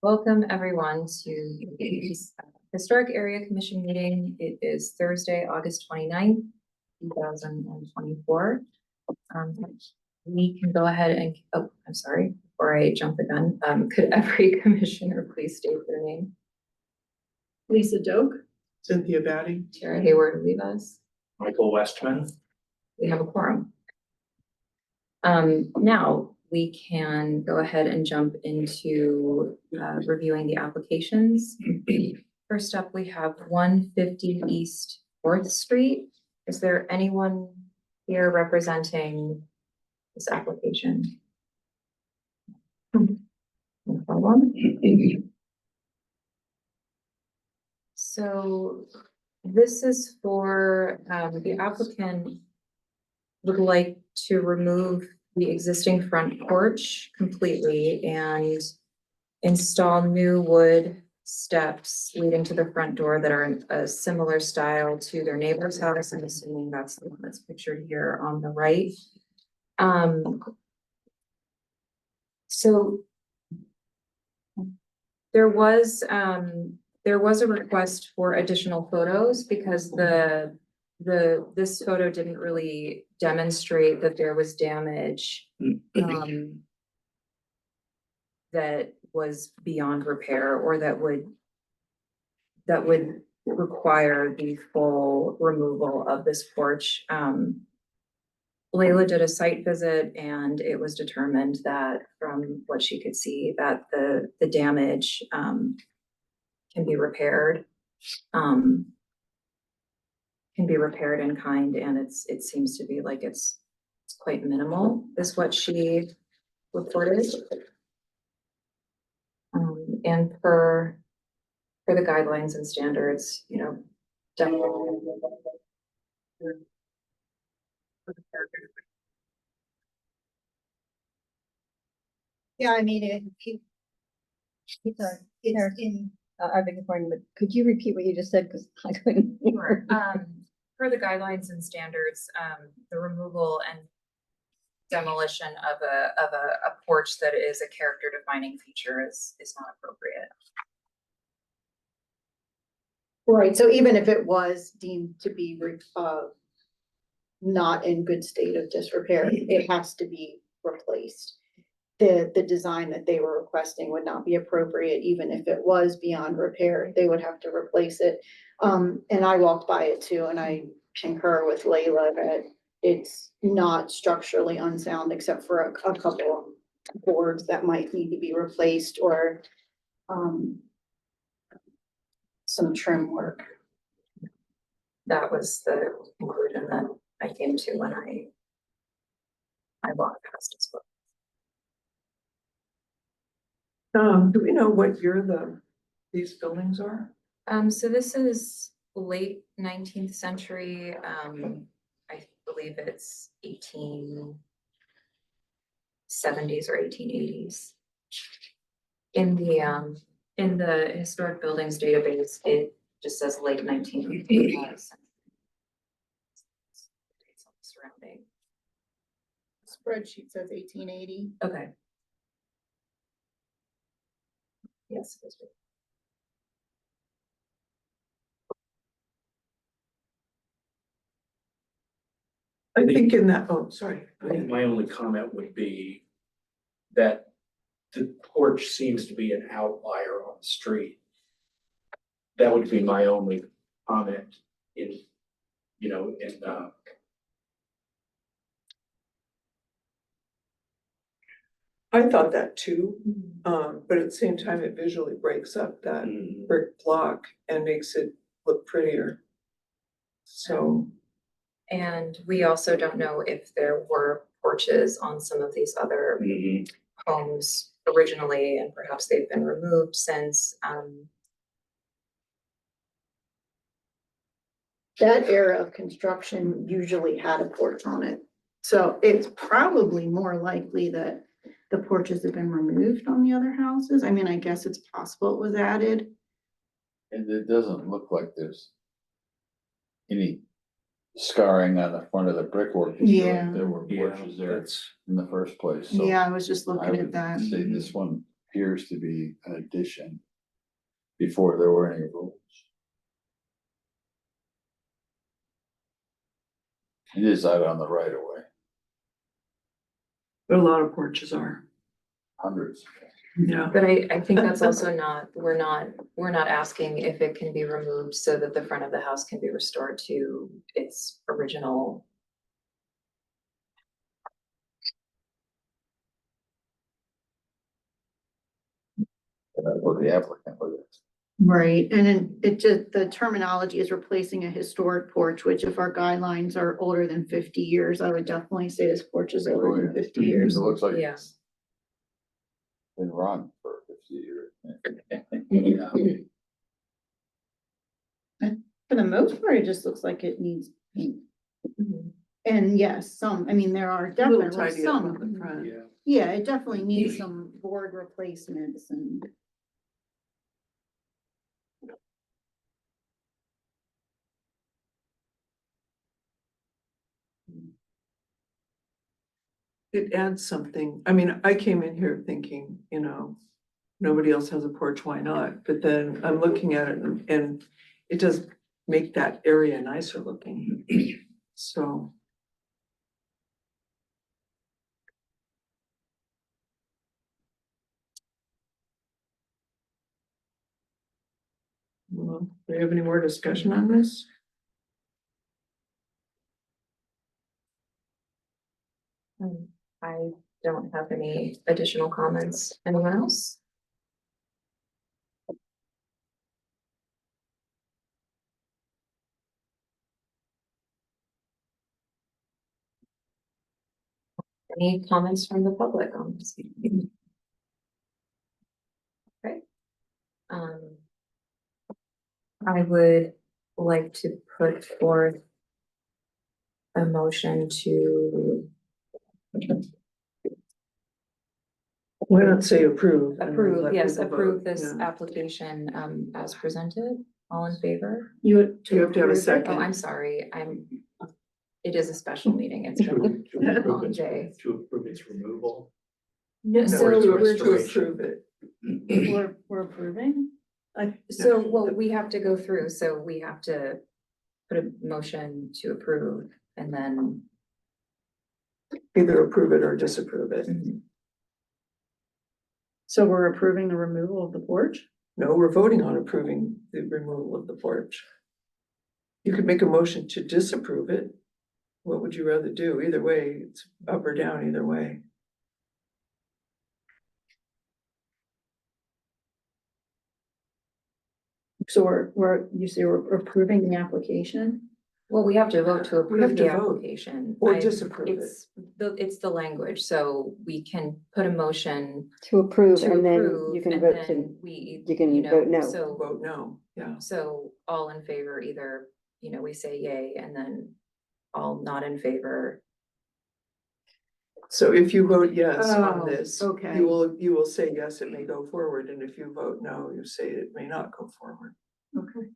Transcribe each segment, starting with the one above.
Welcome everyone to the Historic Area Commission meeting. It is Thursday, August 29th, 2024. We can go ahead and, oh, I'm sorry, before I jump the gun, could every commissioner please state their name? Lisa Doak. Cynthia Batty. Tara Hayward Rivas. Michael Westman. We have a quorum. Now we can go ahead and jump into reviewing the applications. First up, we have 150 East 4th Street. Is there anyone here representing this application? No problem. So this is for the applicant would like to remove the existing front porch completely and install new wood steps leading to the front door that are in a similar style to their neighbor's house. I'm assuming that's the one that's pictured here on the right. So there was a request for additional photos because this photo didn't really demonstrate that there was damage that was beyond repair or that would require the full removal of this porch. Layla did a site visit and it was determined that from what she could see that the damage can be repaired. Can be repaired in kind, and it seems to be like it's quite minimal is what she reported. And for the guidelines and standards, you know, definitely. Yeah, I mean, it's in, I beg your pardon, but could you repeat what you just said? Because I couldn't hear. For the guidelines and standards, the removal and demolition of a porch that is a character defining feature is not appropriate. Right, so even if it was deemed to be not in good state of disrepair, it has to be replaced. The design that they were requesting would not be appropriate, even if it was beyond repair, they would have to replace it. And I walked by it too, and I concur with Layla that it's not structurally unsound except for a couple of boards that might need to be replaced or some trim work. That was the conclusion that I came to when I walked past his book. Do we know what year these buildings are? So this is late 19th century. I believe it's 1870s or 1880s. In the historic buildings database, it just says late 1980s. Surrounding. Spreadsheet says 1880. Okay. Yes. I think in that, oh, sorry. I think my only comment would be that the porch seems to be an outlier on the street. That would be my only comment in. I thought that too, but at the same time, it visually breaks up that brick block and makes it look prettier. So. And we also don't know if there were porches on some of these other homes originally, and perhaps they've been removed since. That era of construction usually had a porch on it. So it's probably more likely that the porches have been removed on the other houses. I mean, I guess it's possible it was added. And it doesn't look like there's any scarring on the front of the brickwork. to show Yeah. that there were Yeah, porches there that's, in the first place, so. Yeah, I was just I looking at would that. say this one appears to be an addition before there were any rules. It is out on the right of way, But a lot of porches are, hundreds. yeah. But I think that's also not, we're not asking if it can be removed so that the front of the house can be restored to its original. What the applicant was. Right, and then it just, the terminology is replacing a historic porch, which if our guidelines are older than 50 years, I would definitely say this porch is older than 50 It years. looks like Yeah. it's been run for 50 years. yeah, For the most part, it just looks like it needs paint. And yes, some, I mean, there are A little definitely tidy up on the some, front. yeah. yeah, it definitely needs some board replacements and. It adds something. I mean, I came in here thinking, you know, nobody else has a porch, why not? But then I'm looking at it and it does make that area nicer looking. So. Well, do we have any more discussion on this? I don't have any additional comments. Anyone else? Any comments from the public on this? Okay. I would like to put forth a motion to Why not say approve? and then approve, let yes, people approve vote? this Yeah. application, as presented. All in favor? You have You have to have a approve it? second. Oh, I'm sorry, it is a special meeting, it's been To a approve long day. to approve its removal. No, No, so to we're to just, approve it. We're approving? so what we have to go through, so we have to put a motion to approve and then. Either approve it or disapprove it. So we're approving the removal of the porch? No, we're voting on approving the removal of the porch. You could make a motion to disapprove it. What would you rather do? Either way, it's up or down either way. So you say we're approving the application? Well, we have to vote to We have approve to the vote application. or I- disapprove it. it's the language, so we can put a motion To approve, to and then approve you can and vote then to, we, you can you know, vote no. so, Vote no, yeah. so all in favor, either, you know, we say yay and then all not in favor. So if you vote yes Oh, on this, okay. you will say yes, it may go forward, and if you vote no, you say it may not go forward. Okay.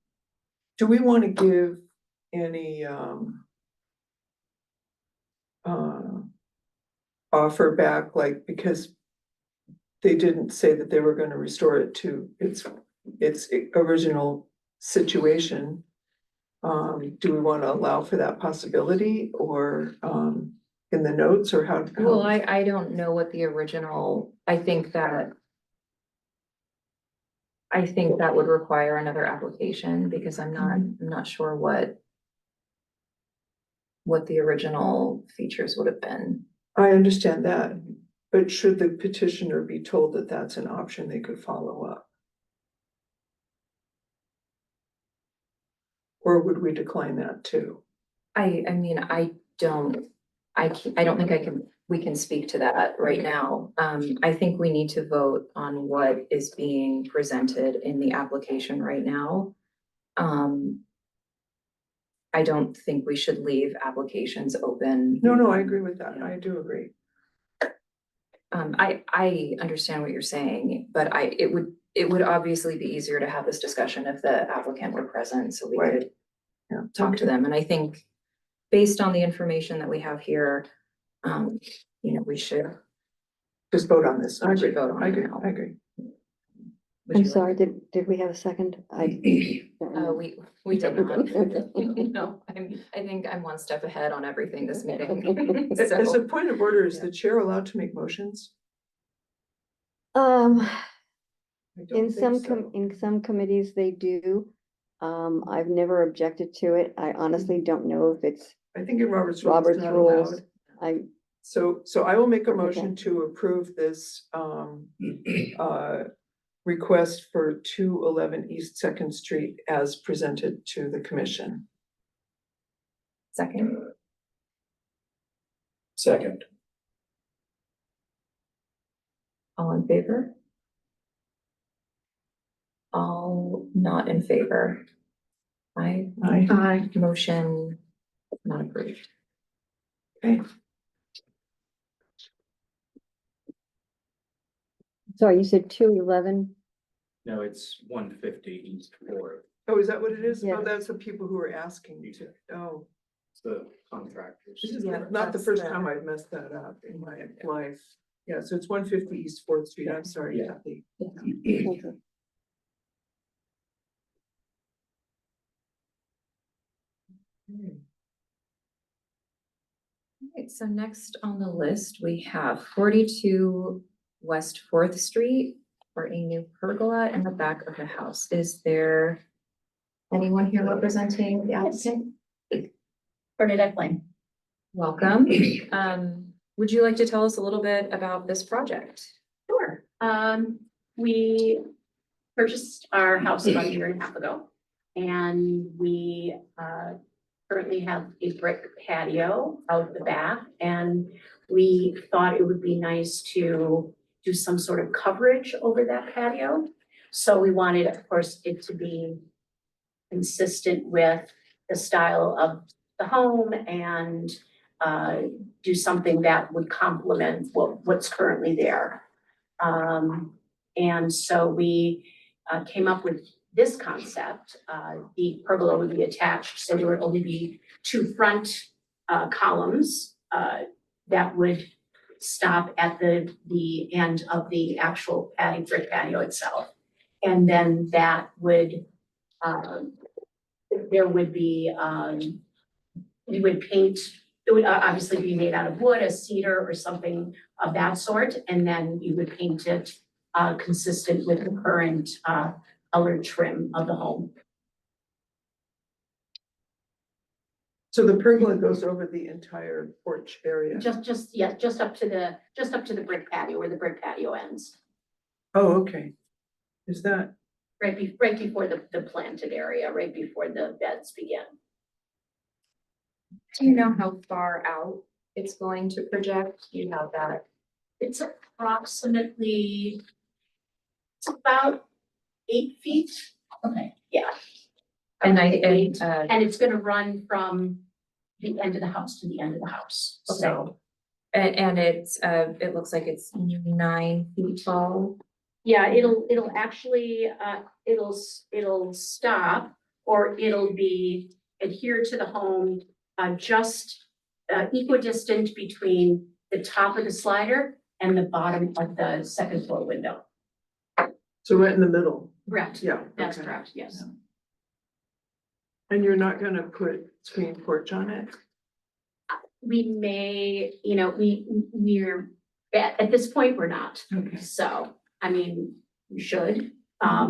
Do we want to give any offer back, like, because they didn't say that they were gonna restore it to its original situation? Do we want to allow for that possibility or in the notes or how? Well, I don't know what the original, I think that would require another application because I'm not sure what the original features would have been. I understand that, but should the petitioner be told that that's an option they could follow up? Or would we decline that too? I mean, I don't think we can speak to that right now. I think we need to vote on what is being presented in the application right now. I don't think we should leave applications open. No, I agree with that. I do agree. I understand what you're saying, but it would obviously be easier to have this discussion if the applicant were present, so we Right. could Yeah. talk to them, and I think based on the information that we have here, we should. Just vote on this. I We should agree. vote on I it agree. now. I agree. Would I'm you sorry, like- did we have a second? I. don't know. We did not. Okay. No, I think I'm one step ahead on everything this meeting. As a So, point of order, is Yeah. the chair allowed to make motions? Um, I don't in think so. in some committees they do. I've never objected to it. I honestly don't know if it's I think in Robert's rules, it's Robert's not rules. allowed. I, So I will make a Okay. motion to approve this, request for 211 East Second Street as presented to the commission. second, Second, all in favor? All not in favor. Aye. Motion not approved. Okay. sorry, you said 211? no, it's 150 East Fourth, Oh, is that what it is? Oh, Yes. that's the people who are asking to, oh. it's the contractors. This is Yeah, not the that's first the- time I've messed that up in my life. Yeah, so it's 150 East Fourth Street. I'm sorry, Yeah. Kathy. Okay. Alright, so next on the list, we have 42 West Fourth Street for a new pergola in the back of the house. Is there anyone here representing the applicant? Bernadette Flame. Welcome. Would you like to tell us a little bit about this project? Sure. We purchased our house about a year and a half ago. And we currently have a brick patio out the back. And we thought it would be nice to do some sort of coverage over that patio. So we wanted, of course, it to be consistent with the style of the home and do something that would complement what's currently there. And so we came up with this concept. The pergola would be attached, so there would only be two front columns that would stop at the end of the actual patio, brick patio itself. And then that would, there would be, we would paint, it would obviously be made out of wood, a cedar or something of that sort, and then you would paint it consistent with the current color trim of the home. So the pergola goes over the entire porch area. Just up to the brick patio, where the brick patio ends, Oh, okay. Is that, right before the planted area, right before the beds begin. Do you know how far out it's going to project? You have that. It's approximately, it's about 8 feet. Okay. Yeah. And And it's gonna run from the end of the house to the end of the house, so. and it's, it looks like it's 9 feet tall. Yeah, it'll actually, it'll stop, or it'll be adhered to the home, just equidistant between the top of the slider and the bottom of the second floor window. so right in the middle? Correct, Yeah. that's okay. correct, yes. And you're not gonna put screen porch on it? We may, we're, at this point, we're not. Okay. So, I mean, we should,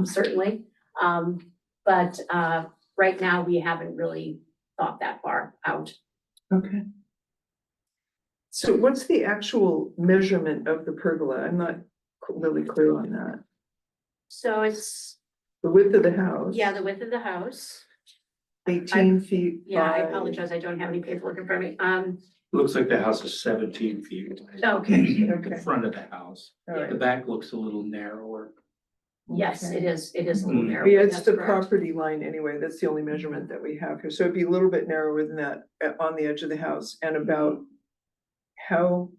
certainly. But right now, we haven't really thought that far out. Okay. So what's the actual measurement of the pergola? I'm not really clear on that. So it's, The width of the house? yeah, the width of the house. 18 feet. Yeah, I by- apologize, I don't have any paperwork in front of me. Looks like the house is 17 feet. Okay, The Okay, front of the house. all The right. back looks a little narrower. yes, Okay. it is a little narrow. Yeah, it's that's the correct. property line anyway. That's the only measurement that we have here. So it'd be a little bit narrower than that on the edge of the house and about how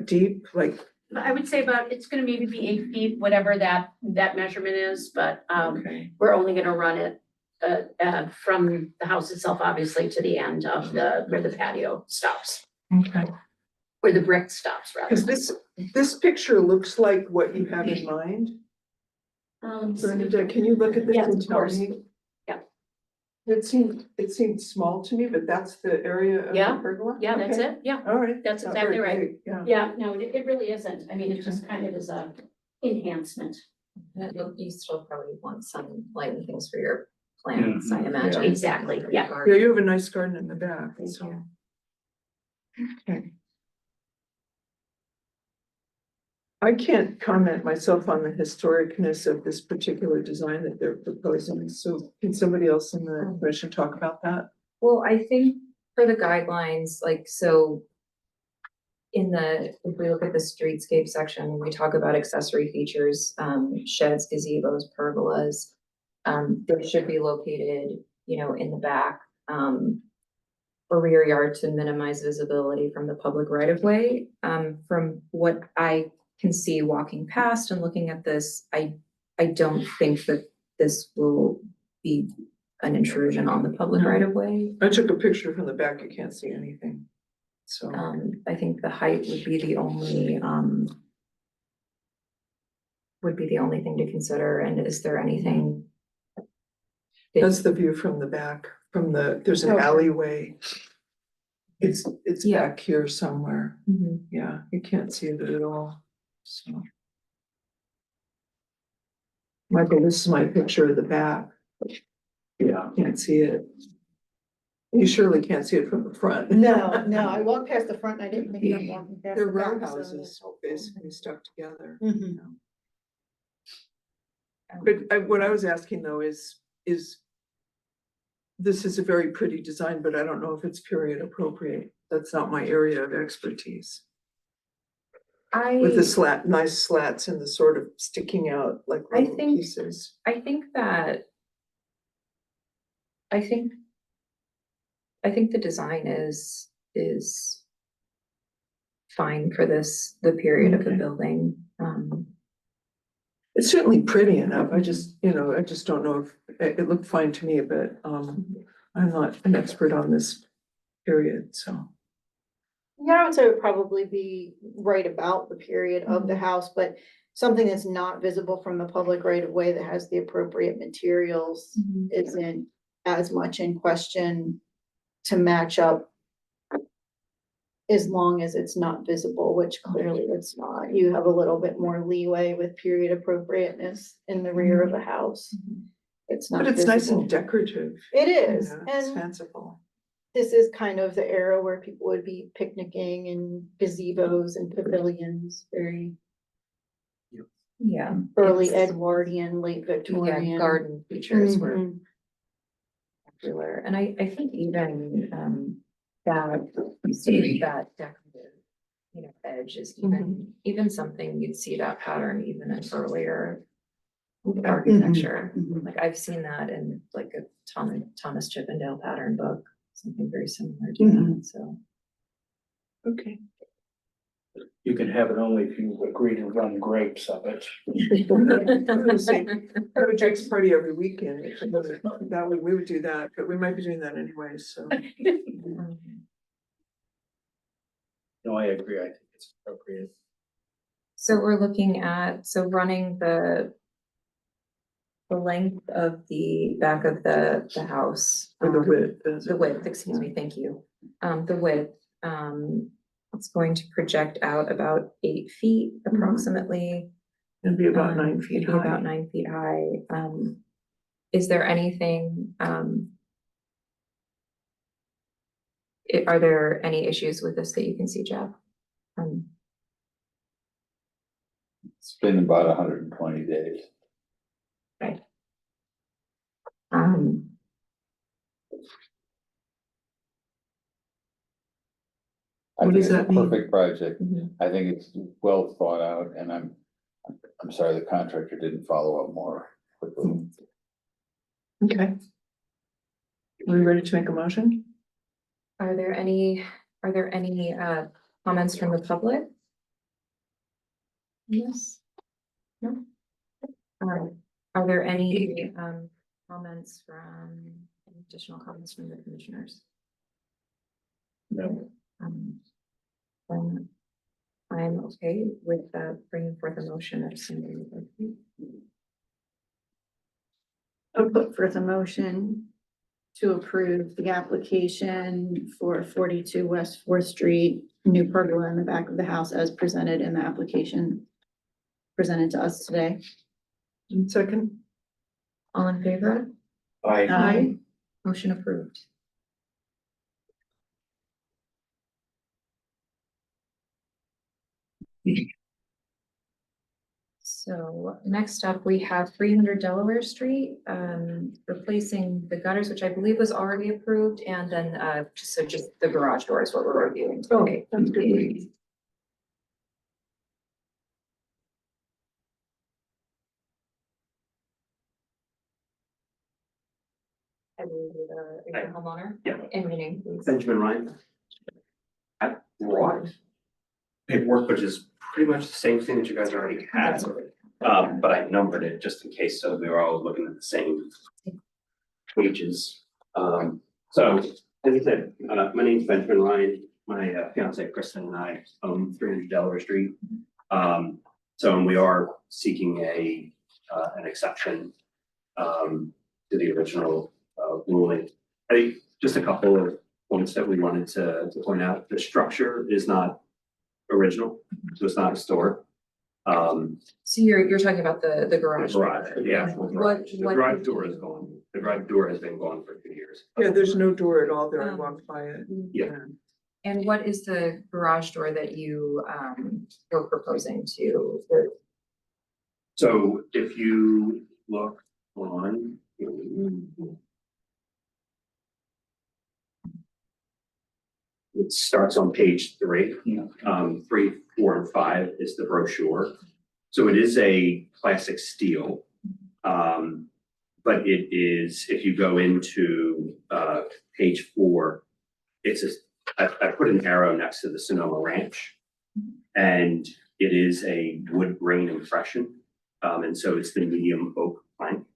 deep, like, I would say it's gonna maybe be 8 feet, whatever that measurement is, but okay, we're only gonna run it from the house itself, obviously, to the end of where the patio stops, Okay. where the brick stops, rather. Cause this picture looks like what you have in mind. Bernadette, can you look at this Yes, and of tell course. me? Yeah. It seemed small to me, but that's the area of the Yeah, pergola? Yeah, that's Okay. it, yeah. All right. That's Not exactly very right. big, Yeah. Yeah, no, it really isn't. I mean, it just kind of is a enhancement. You still probably want some lighting things for your plants, I imagine. Exactly, yeah. Yeah, you have a nice garden in the back, Thank so. you. Okay. I can't comment myself on the historicness of this particular design that they're proposing, so can somebody else in the commission talk about that? Well, I think for the guidelines, like, so if we look at the streetscape section, we talk about accessory features, sheds, gazebos, pergolas. They should be located, in the back, or rear yard to minimize visibility from the public right of way. From what I can see walking past and looking at this, I don't think that this will be an intrusion on the public right of way. I took a picture from the back, you can't see anything, so. I think the height would be the only thing to consider. And is there anything? That's the view from the back, there's an Okay. alleyway. It's Yeah. back here somewhere, Mhm. yeah, you can't see it at all, so. Michael, this is my picture of the back. Yeah, can't see it. You surely can't see it from the front. No, no, I walked past the front and I didn't think I'm walking past They're the row back, so houses, that's helpful. basically stuck together. Mhm. you know. But what I was asking though is this is a very pretty design, but I don't know if it's period appropriate. That's not my area of expertise. With the nice slats and the sort of sticking out like I little think- pieces. I think the design is fine for the period of the Okay. building. It's certainly pretty enough. I just don't know if, it looked fine to me, but, I'm not an expert on this period, so. Yeah, I would say it would probably be right about the period of the house, but something that's not visible from the public right of way that has the appropriate materials isn't as much in question to match up. As long as it's not visible, which clearly it's not. You have a little bit more leeway with period appropriateness in the rear of a house. It's not But it's nice visible. and decorative. It you is, know, It's and fanciful. this is kind of the era where people would be picnicking and gazebos and pavilions, very Yeah. early it's- Edwardian, late Yeah, Victorian. garden features were Mhm. popular, and I think even, that decorative, edge is even something you'd see that pattern even in earlier architecture. Mhm. Like I've seen that in like a Thomas Chippendale pattern book, something very similar to that, so. Okay. You can have it only if you agree to run grapes of it. Have a drinks party every weekend. We would do that, but we might be doing that anyway, so. No, I agree. I think it's appropriate. So we're looking at, running the length of the back of the house. For the width. The width, excuse me, thank you. The width, it's going to project out about 8 feet approximately. It'd be about 9 It'd feet be About high. 9 feet high. Is there anything, are there any issues with this that you can see, Jeff? It's been about 120 days. I What think does it's a that mean? perfect project. Mhm. I think it's well thought out, and I'm sorry the contractor didn't follow up more quickly. Okay. Are we ready to make a motion? Are there any comments from the public? Yes? No? Are there any comments any additional comments from the commissioners? No. Then I'm okay with bringing forth a motion of somebody. I'll put forth a motion to approve the application for 42 West Fourth Street, new pergola in the back of the house as presented in the application presented to us today. Second, All in favor? Aye. Motion approved. So next up, we have 300 Delaware Street, replacing the gutters, which I believe was already approved, and then just the garage door is what we're reviewing today. that's good. I believe you're the homeowner. Yeah. And your name, please. Benjamin Ryan. I brought paperwork, which is pretty much the same thing that you guys already had, That's what but I numbered it just in case, so we were all looking at the same pages. So, as I said, my name's Benjamin Ryan, my fiance Kristen and I own 300 Delaware Street. So we are seeking an exception to the original ruling. I think just a couple of points that we wanted to point out. The structure is not original, so it's not historic. So you're talking about the garage. The garage, door. the actual garage. The what garage did door you- is gone. The garage door has been gone for 2 years. Yeah, there's no door at all there. I Um, walked by it. Yeah. And what is the garage door that you were proposing to? So if you look on. It starts on page 3. 3, 4, and 5 is the brochure. So it is a classic steel. But it is, if you go into page 4, I put an arrow next to the Sonoma Ranch. And it is a wood grain impression. And so it's the medium oak plank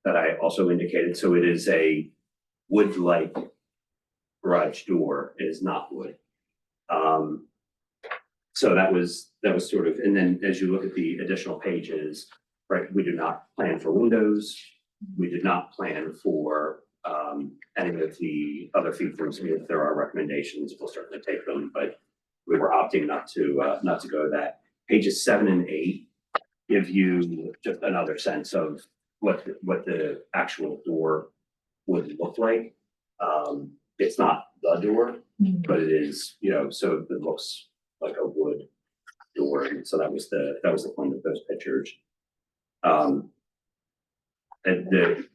that I also indicated. So it is a wood-like garage door. It is not wood. So that was sort of, and then as you look at the additional pages, right, we do not plan for windows. We did not plan for any of the other features. I mean, if there are recommendations, we'll certainly take them, but we were opting not to go that. Pages 7 and 8 give you just another sense of what the actual door would look like. It's not the door, but it is, so it looks like a wood door. And so that was the point of those pictures. And the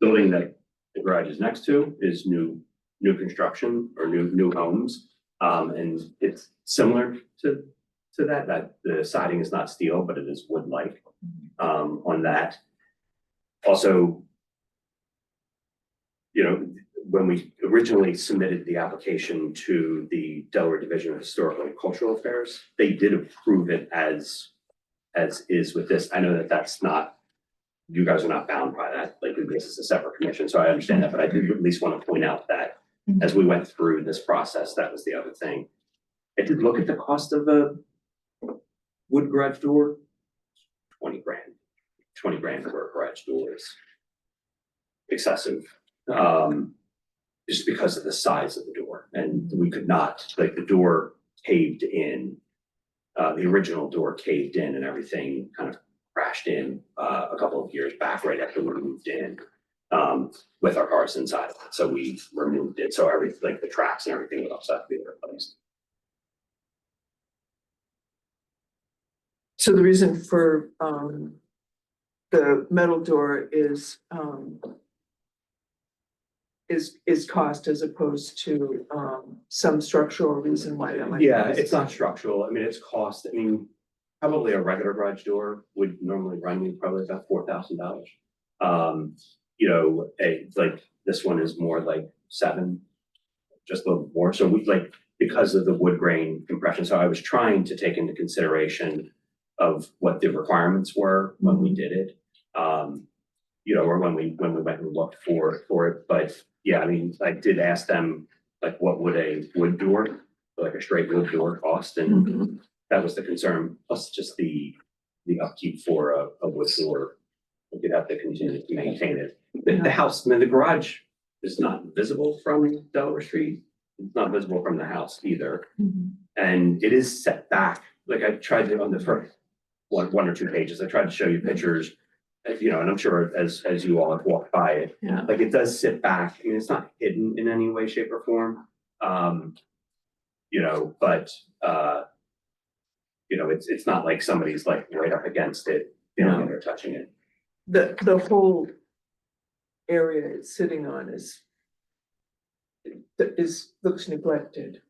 building that the garage is next to is new construction or new homes. And it's similar to that the siding is not steel, but it is wood-like on that. Also, when we originally submitted the application to the Delaware Division of Historical and Cultural Affairs, they did approve it as is with this. I know that that's not, you guys are not bound by that, like this is a separate commission, so I understand that, but I did at least want to point out that as we went through this process, that was the other thing. I did look at the cost of a wood garage door, 20 grand. 20 grand for a garage door is excessive. Just because of the size of the door, and we could not, like the door caved in, the original door caved in and everything kind of crashed in a couple of years back right after we moved in with our cars inside of it. So we removed it. So everything, like the tracks and everything would also have to be replaced. So the reason for the metal door is cost as opposed to some structural reason why that might. be Yeah, it's not structural. I mean, it's cost. I mean, probably a regular garage door would normally run you probably about $4,000. Like this one is more like 7, just a little more. So we because of the wood grain compression. So I was trying to take into consideration of what the requirements were when we did it. you know, or when we went and looked for it, but yeah, I mean, I did ask them, like, what would a wood door, like a straight wood door cost, and Mhm. that was the concern, plus just the upkeep for a wood door. You'd have to continue to maintain it. The house, I mean, the garage is not visible from Delaware Street. It's not visible from the house either. Mhm. And it is set back, like I tried to on the first one or two pages, I tried to show you pictures. You know, and I'm sure as you all have walked by it, Yeah. like it does sit back, I mean, it's not hidden in any way, shape or form. You know, but you know, it's not like somebody's like right up against it, feeling it or touching it. The whole area it's sitting on looks neglected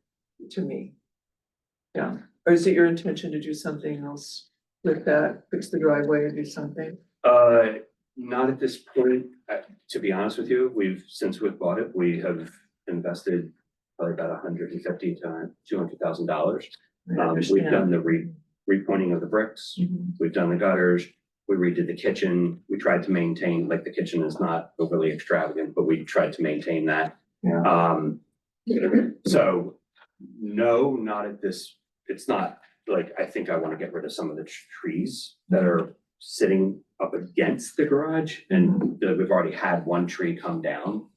to me. Yeah, or is it your intention to do something else with that, fix the driveway or do something? Not at this point, to be honest with you, since we've bought it, we have invested probably about $150,000 to $200,000. I We've done understand. the repointing of the bricks, Mhm. we've done the gutters, we redid the kitchen, we tried to maintain, like, the kitchen is not overly extravagant, but we tried to maintain that. Yeah. So, no, not at this, it's not, like, I think I wanna get rid of some of the trees that are sitting up against the garage, and we've already had one tree come down.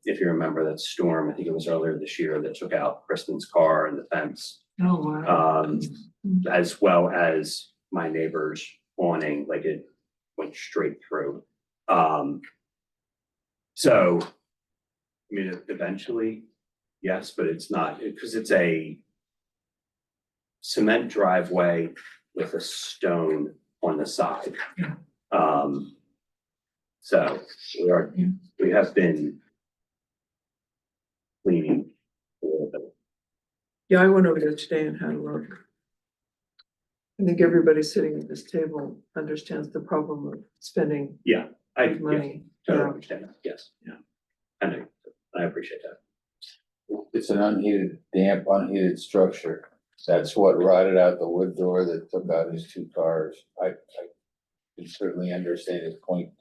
If you remember that storm, I think it was earlier this year, that took out Kristen's car and the fence. Oh, wow. As well as my neighbor's awning, like it went straight through. So, I mean, eventually, yes, but it's not, because it's a cement driveway with a stone on the side. Yeah. So we have been cleaning a little bit. Yeah, I went over there today and had a look. I think everybody sitting at this table understands the problem of spending I money. totally understand that, yes. Yeah. I know, I appreciate that. It's an unheated, damp, unheated structure. That's what rotted out the wood door that took out his two cars. I can certainly understand his point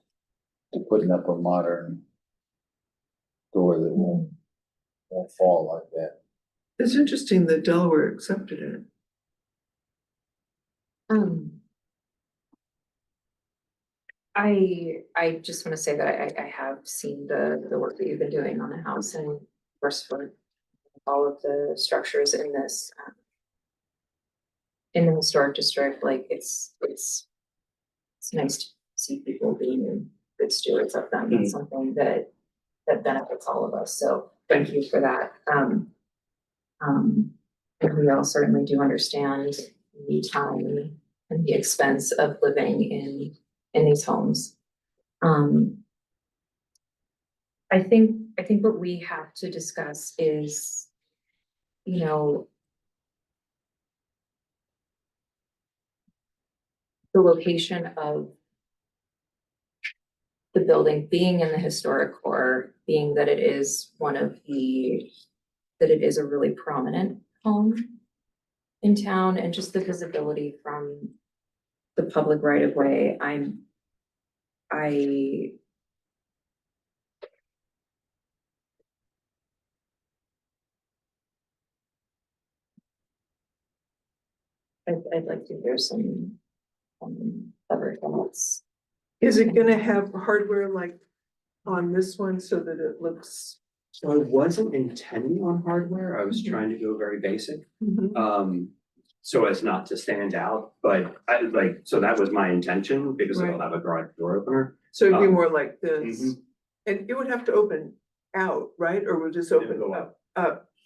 to putting up a modern door that won't fall like that. It's interesting that Delaware accepted it. I just wanna say that I have seen the work that you've been doing on the house, and of course for all of the structures in this. In the historic district, like it's nice to see people being good stewards of them. That's something that benefits all of us, so thank you for that. And we all certainly do understand the time and the expense of living in these homes. I think what we have to discuss is, you know, the location of the building being in the historic core, being that it is that it is a really prominent home in town, and just the visibility from the public right of way. I'd like to hear some other thoughts. Is it gonna have hardware like on this one so that it looks? So I wasn't intending on hardware, I was trying to go very basic. So as not to stand out, but so that was my intention, because it'll Right. have a garage door opener. So it'd be Um, more like this, and it would have to open out, right, or would just It'll open go up?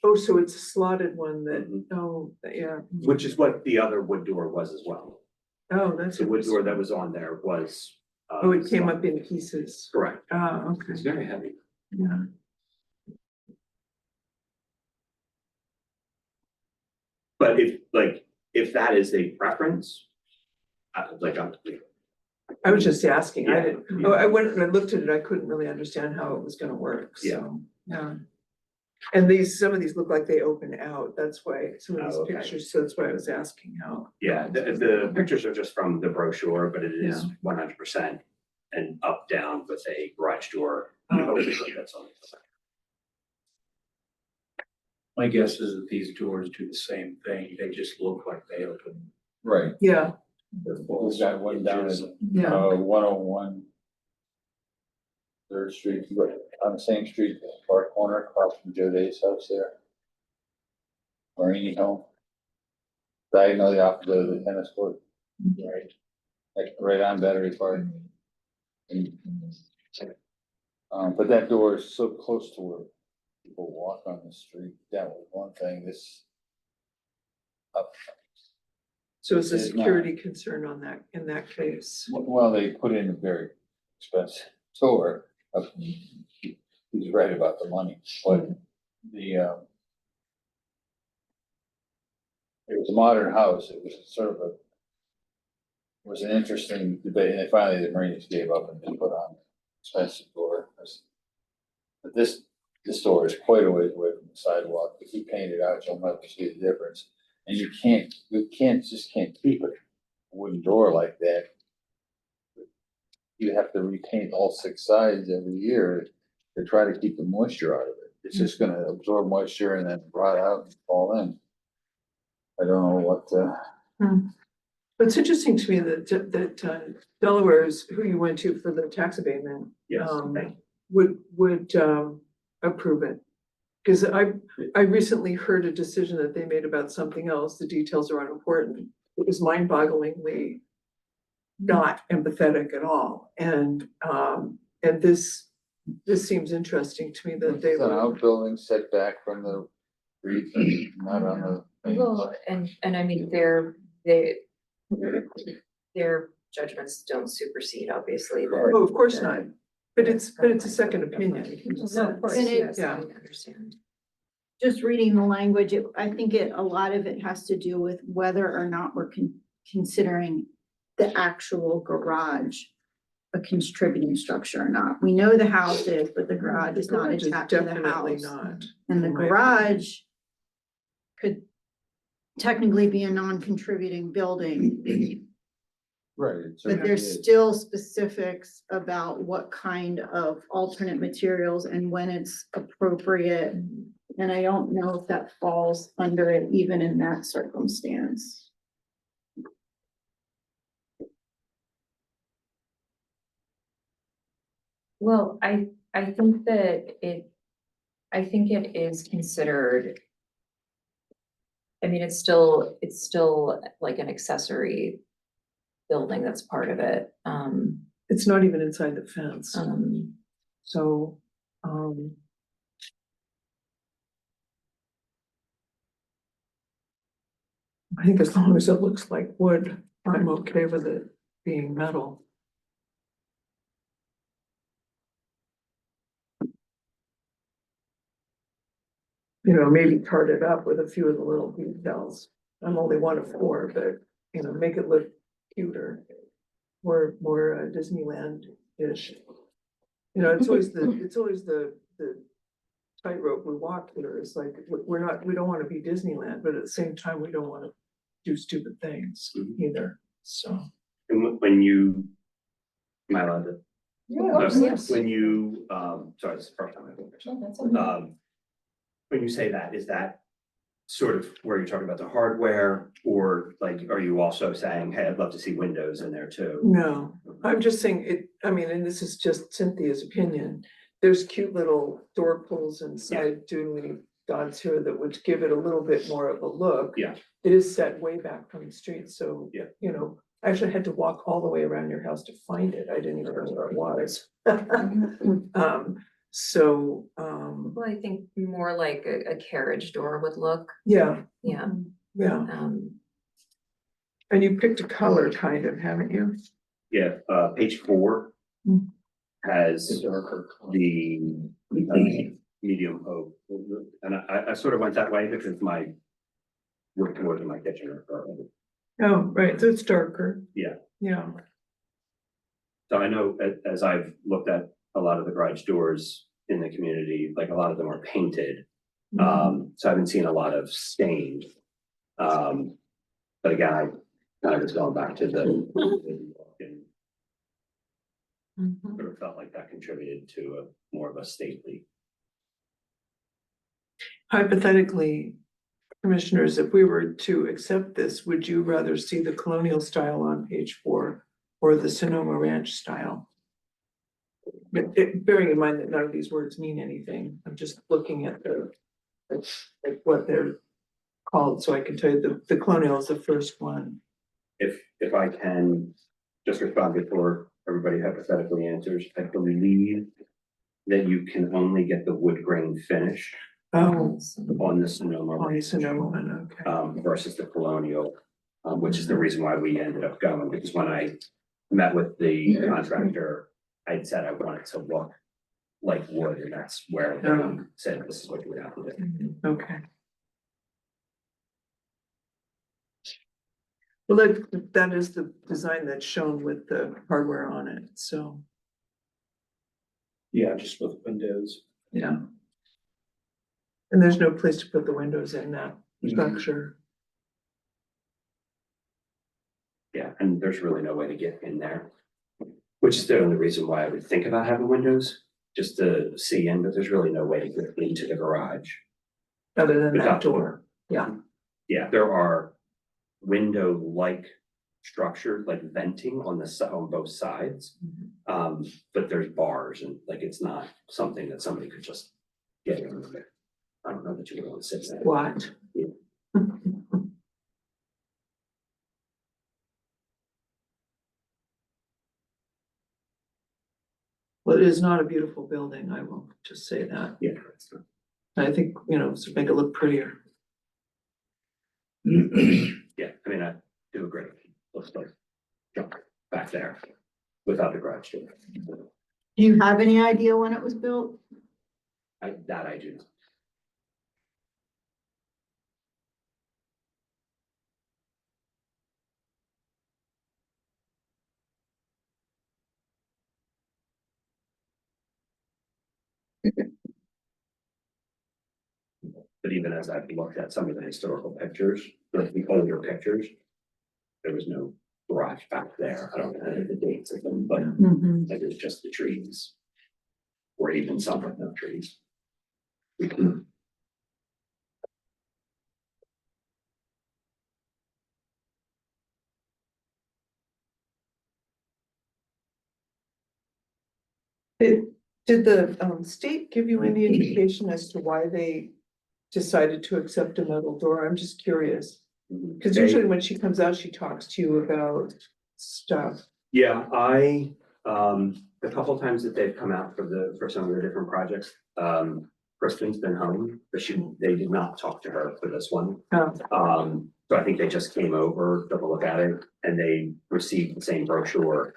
Oh, so it's a slotted one that, Mhm. oh, yeah, Which is what the other wood door was as well. oh, that's. The wood door that was on there was. Oh, it came up in pieces. Correct, Ah, okay, it's very heavy. yeah. But if that is a preference, I'm. I was just asking, I Yeah, didn't, yeah. oh, I went and I looked at it, I couldn't really understand how it was gonna work, so, yeah. And some of these look like they open out, that's why, some of these Oh, okay. pictures, so that's why I was asking how. Yeah, the pictures are just from the brochure, but it is Yeah. 100% and up, down with a garage door. That's on it. My guess is that these doors do the same thing, they just look like they open. Right. Yeah, We've got one down at, yeah, 101 Third Street, on the same street, far corner, across from Joe Day's house there. Marini home. Diagonally opposite of the tennis court, Right. like right on Battery Park. But that door is so close to where people walk on the street, that was one thing, this. Up, so it's a It's not. security concern on that, in that case. well, they put in a very expensive door. He's right about the money, but the, it was a modern house, it was sort of a, it was an interesting debate, and then finally the Marines gave up and they put on expensive door. But this door is quite a ways away from the sidewalk, if you paint it out, you'll never see the difference. And you just can't keep a wooden door like that. You have to repaint all 6 sides every year to try to keep the moisture out of it. It's just gonna absorb moisture and then rot out and fall in. I don't know what, But it's interesting to me that Delaware is who you went to for the tax abatement. Yes, thank you. Would approve it. Cause I recently heard a decision that they made about something else, the details are unimportant. It was mind-bogglingly not empathetic at all, and this seems interesting to me that they it's an were. outbuilding setback from the street, not on the. Well, and I mean, their judgments don't supersede, obviously. Oh, of course not, but it's a second opinion. No, of course, And it- yes, I Yeah. understand. Just reading the language, I think a lot of it has to do with whether or not we're considering the actual garage a contributing structure or not. We know the house is, but the garage is not Garage is attached to the definitely house. not. And the in my garage could technically be a non-contributing building, Right. it but certainly there's is. still specifics about what kind of alternate materials and when it's appropriate. And I don't know if that falls under it even in that circumstance. Well, I think that I think it is considered. I mean, it's still like an accessory building that's part of it. It's not even inside the fence, Um, so, I think as long as it looks like wood, I'm okay with it being metal. You know, maybe tart it up with a few of the little details. I'm only one of 4, but, you know, make it look cuter. More Disneyland-ish. You know, it's always the tightrope we walk here. It's like, we don't wanna be Disneyland, but at the same time, we don't wanna do stupid things either, so. And when you, am I allowed to? course, yes. When you, sorry, this is the first time I've heard this. no, that's okay. When you say that, is that sort of where you're talking about the hardware, or like, are you also saying, hey, I'd love to see windows in there too? No, I'm just saying it, I mean, and this is just Cynthia's opinion. There's cute little door pulls and side doodly dots here that would give it a little bit more of a look. Yeah. It is set way back from the street, so. Yeah. You know, I actually had to walk all the way around your house to find it. I didn't even know where it was. So, Well, I think more like a carriage door would look, yeah, yeah, yeah. And you picked a color kind of, haven't you? Yeah, page 4 Mm. has the medium oak. And I sort of went that way because my wood floors in my kitchen are. Oh, right, so it's darker. Yeah. Yeah, So I know as I've looked at a lot of the garage doors in the community, like a lot of them are painted. So I haven't seen a lot of stain. But again, I kind of was going back to the Mhm. sort of felt like that contributed to a more of a stately. Hypothetically, commissioners, if we were to accept this, would you rather see the colonial style on page 4 or the Sonoma Ranch style? But bearing in mind that none of these words mean anything, I'm just looking at like what they're called, so I can tell you the colonial is the first one. If I can just respond before everybody hypothetically answers, I believe that you can only get the wood grain finish Oh, on the Sonoma only Ranch, Sonoma one, okay. versus the colonial, which is the reason why we ended up going, because when I met with the contractor, I'd said I wanted to look like wood, and that's where they said, this is what you would have to do. Okay. Well, that is the design that's shown with the hardware on it, so, Yeah, just with windows. yeah. And there's no place to put the windows in that structure. Yeah, and there's really no way to get in there, which is the only reason why I would think about having windows, just to see in, but there's really no way to get into the garage. Other than that Without the door, yeah. Yeah, there are window-like structures, like venting on on both sides. But there's bars and like, it's not something that somebody could just get in there. I don't know that you would want to sit there. What? Yeah. Well, it is not a beautiful building, I will just say that. Yeah. I think, to make it look prettier. Yeah, I mean, I do agree. Looks like junk back there without the garage door. Do you have any idea when it was built? I do not. But even as I've looked at some of the historical pictures, like the older pictures, there was no garage back there. I don't know the dates of them, but it was just the trees. Or even some with no trees. Did the state give you any indication as to why they decided to accept a metal door? I'm just curious. Because usually when she comes out, she talks to you about stuff. Yeah, the couple times that they've come out for some of the different projects, Kristen's been home, but they did not talk to her for this one. Oh. So I think they just came over, took a look at it, and they received the same brochure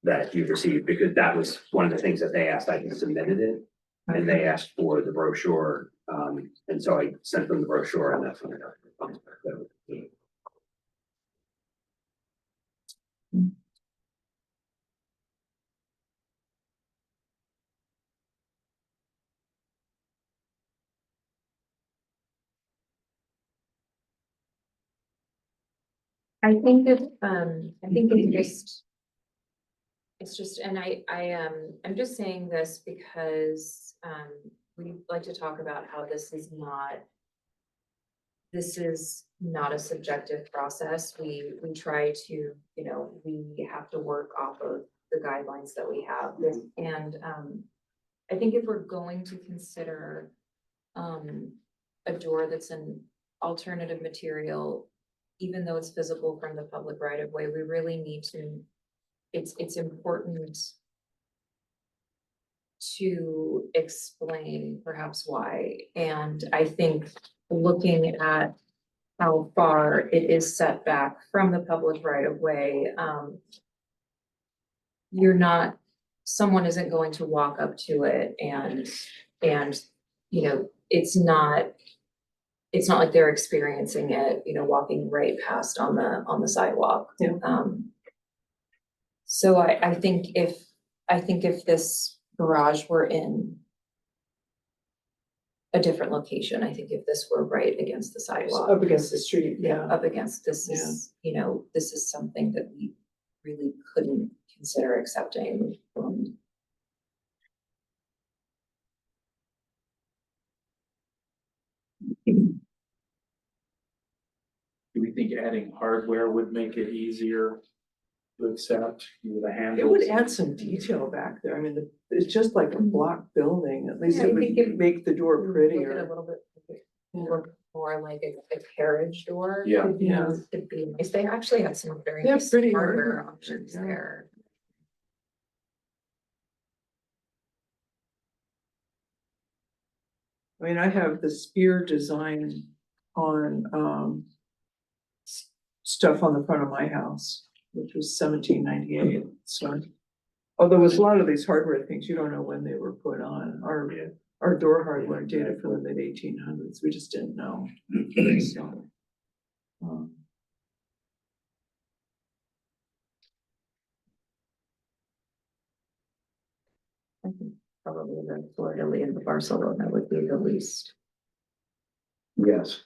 that you received, because that was one of the things that they asked. I submitted it, and they asked for the brochure, and so I sent them the brochure, and that's when I got the response back. I think it's just, and I'm just saying this because, we like to talk about how this is not a subjective process. We try to, we have to work off of the guidelines that we have. And, I think if we're going to consider, a door that's an alternative material, even though it's visible from the public right of way, we really need to, it's important to explain perhaps why. And I think looking at how far it is set back from the public right of way, someone isn't going to walk up to it and, it's not like they're experiencing it, walking right past on the sidewalk. Yeah. So I think if this garage were in a different location, I think if this were right against the sidewalk. Up against the street, yeah. Up against, this is something that we really couldn't consider accepting. Do we think adding hardware would make it easier to accept with the It handles? would add some detail back there. I mean, it's just like a block building. At least Yeah, I it think would it- make the door Look at a prettier. little bit, look more like a carriage door. Yeah. Could be- Yeah. Could be nice. They actually have some very They have nice pretty hardware hardware, options yeah. there. I mean, I have the spear design on, stuff on the front of my house, which was 1798, so. Although with a lot of these hardware things, you don't know when they were put on, our door hardware dated from the mid-1800s, we just didn't know. So, I think probably the Florida Lee and the Barcelona would be the least. Yes.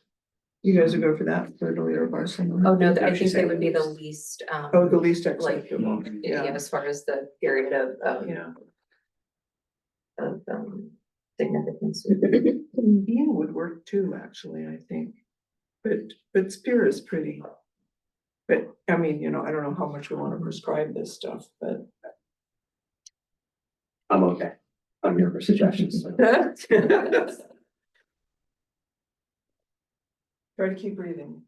You guys would go for that, for Italy or Barcelona? Oh, no, I she think they said would be the least. least, Oh, the least like, acceptable, yeah, yeah, as far as the period yeah. of, significance. Bean would work too, actually, I think. But spear is pretty. But, I mean, you know, I don't know how much we wanna prescribe this stuff, but. I'm okay. I'm here for suggestions. so. Try to keep breathing.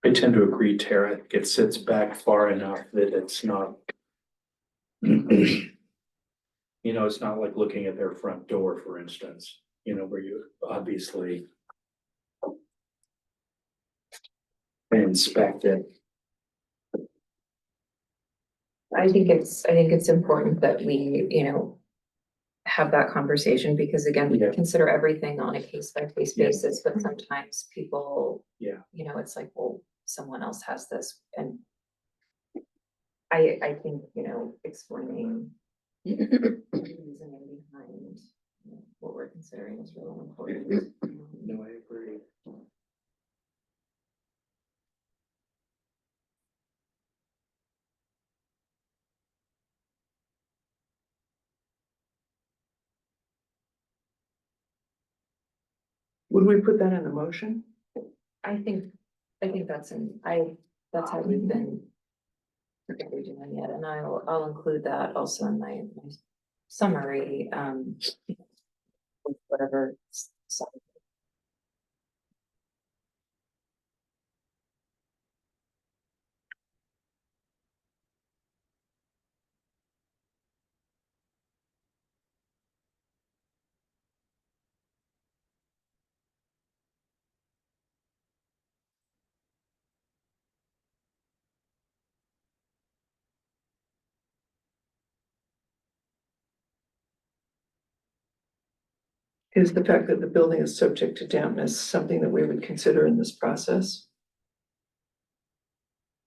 I tend to agree, Tara. It sits back far enough that it's not. You know, it's not like looking at their front door, for instance, you know, where you obviously. Inspect it. I think it's important that we, have that conversation because again, we Yeah. consider everything on a case by case Yeah. basis, but sometimes people. Yeah. It's like, well, someone else has this and. I think, explaining. the reasoning behind what we're considering is really important. No, I agree. Would we put that in the motion? I think that's how we've been. Doing it, and I'll include that also in my summary, with whatever. Is the fact that the building is subject to dampness something that we would consider in this process?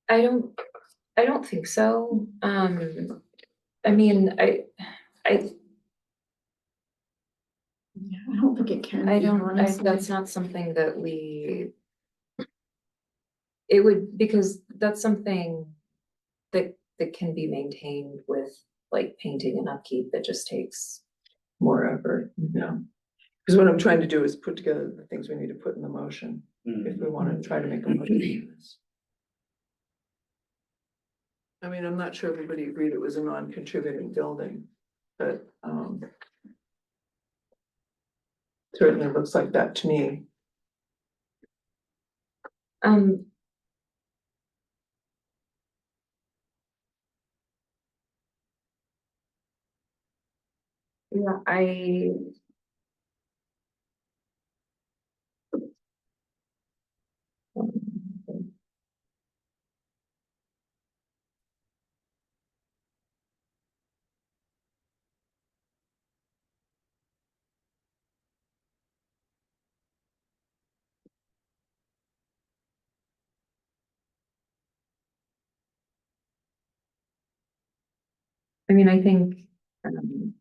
I don't think so, I mean, I don't think it can. be, honestly. that's not something that we. It would, because that's something that can be maintained with like painting and upkeep that just takes. More effort, yeah. Because what I'm trying to do is put together the things we need to put in the motion, if we want to try to make a motion. for this. I mean, I'm not sure everybody agreed it was a non-contributing building, but, certainly looks like that to me. Yeah, I. I mean, um.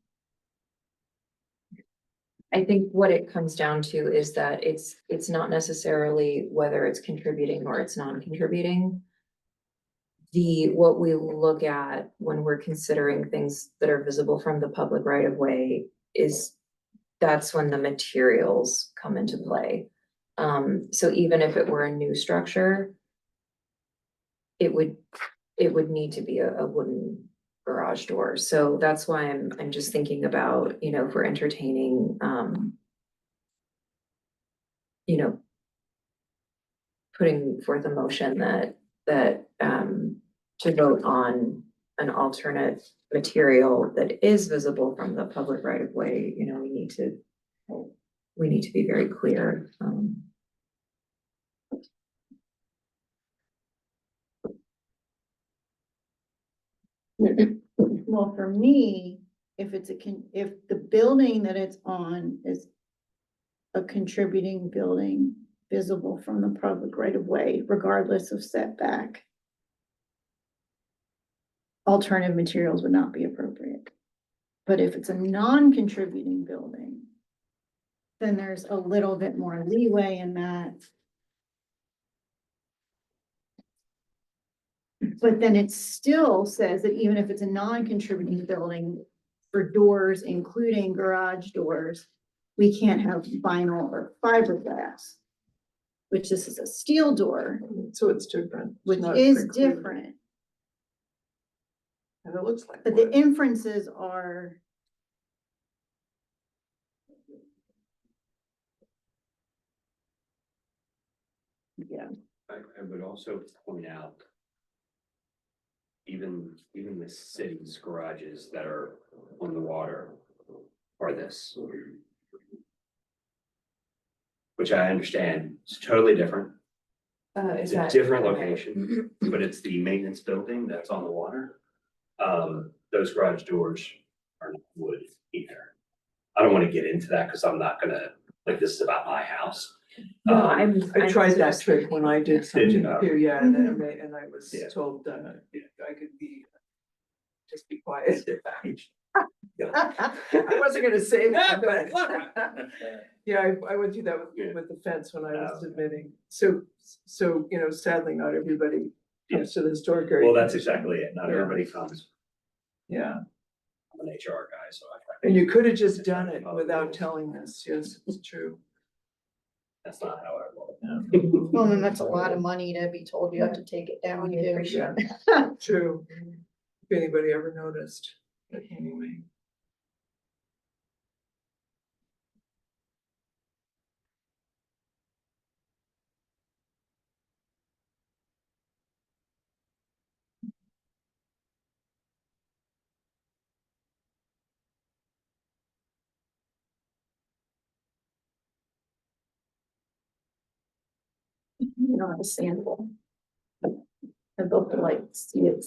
I think what it comes down to is that it's not necessarily whether it's contributing or it's non-contributing. What we look at when we're considering things that are visible from the public right of way is that's when the materials come into play. So even if it were a new structure, it would need to be a wooden garage door. So that's why I'm just thinking about, you know, if we're entertaining, you know, putting forth a motion that to vote on an alternate material that is visible from the public right of way, you know, we need to be very clear. Well, for me, if if the building that it's on is a contributing building visible from the public right of way, regardless of setback, alternative materials would not be appropriate. But if it's a non-contributing building, then there's a little bit more leeway in that. But then it still says that even if it's a non-contributing building, for doors, including garage doors, we can't have vinyl or fiberglass. Which this is a steel door, So it's different. It's which not is precluded. different, And it looks like but the wood. inferences are. Yeah, I would also point out. Even the city's garages that are on the water are this. Which I understand, it's totally different, it's a different location, but it's the maintenance building that's on the water. Those garage doors are not wood either. I don't wanna get into that, cause I'm not gonna, like, this is about my house. No, Um, I tried that trick when I did Did you something know? too, yeah, and I was Yeah. told, I could just be quiet. I wasn't gonna say that, but. Yeah, I went through that with the fence when I was Oh. submitting. So, you know, sadly, not everybody comes to the historic area. Well, that's exactly it, not Yeah. everybody comes, Yeah, I'm an HR guy, so I try. and you could have just done it without telling us. Yes, it's true. That's not how I roll. Yeah. well, then that's a lot of money to be told you have to take it down. We appreciate Yeah, true. If anybody ever noticed, but anyway. You know, a sample. I'd love to like see it.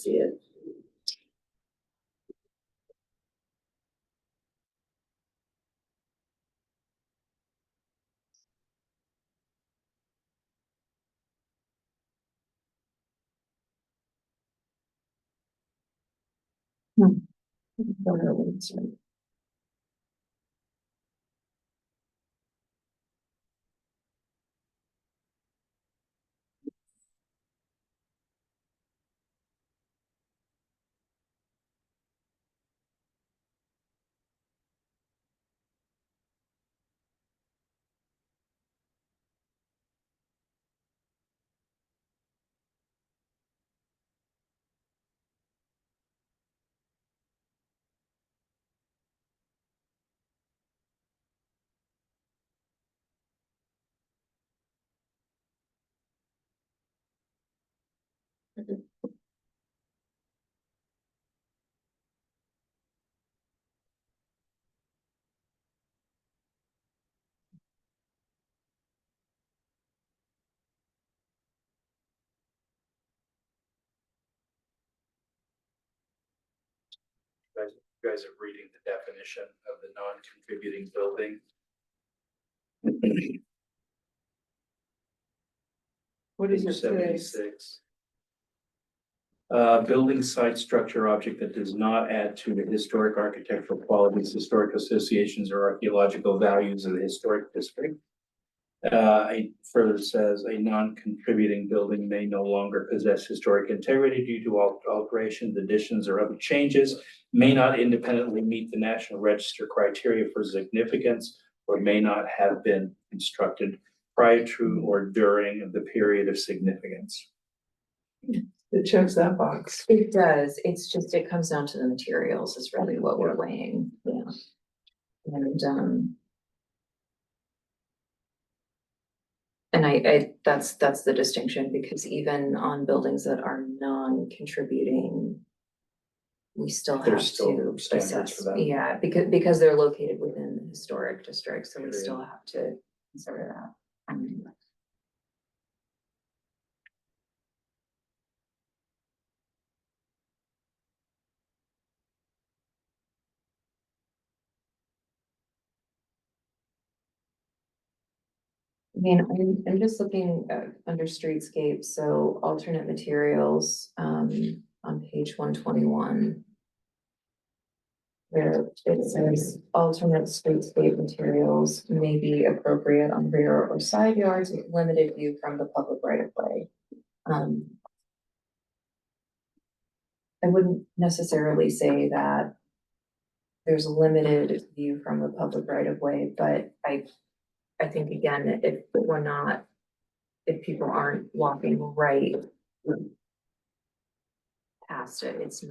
guys are reading the definition of the non-contributing building. What is it say? 76. Building site structure object that does not add to the historic architectural qualities, historic associations, or archaeological values of the historic district. It further says a non-contributing building may no longer possess historic integrity due to alterations, additions, or other changes, may not independently meet the National Register criteria for significance, or may not have been constructed prior to or during the period of significance. It checks that box. It does, it's just, it comes down to the materials is really what we're weighing, yeah. And that's the distinction, because even on buildings that are non-contributing, we still have There's still to standards assess, for them. yeah, because they're located within the historic district, so we still have to consider that. I mean, I'm just looking under streetscape, so alternate materials, on page 121. Where it says alternate streetscape materials may be appropriate on rear or side yards with limited view from the public right of way. I wouldn't necessarily say that there's a limited view from the public right of way, but I think again, if we're not, if people aren't walking right past it, it's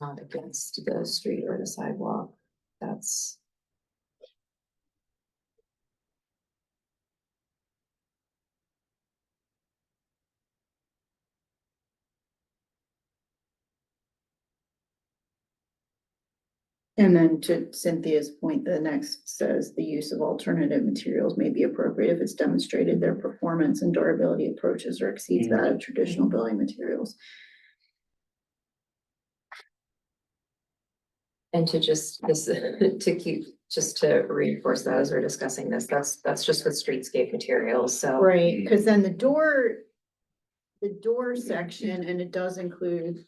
not against the street or the sidewalk. That's. And then to Cynthia's point, the next says the use of alternative materials may be appropriate if it's demonstrated their performance and durability approaches or exceeds that of traditional building materials. And to just this, to keep, just to reinforce that as we're discussing this, that's just with streetscape materials, so. Right, because then the door section, and it does include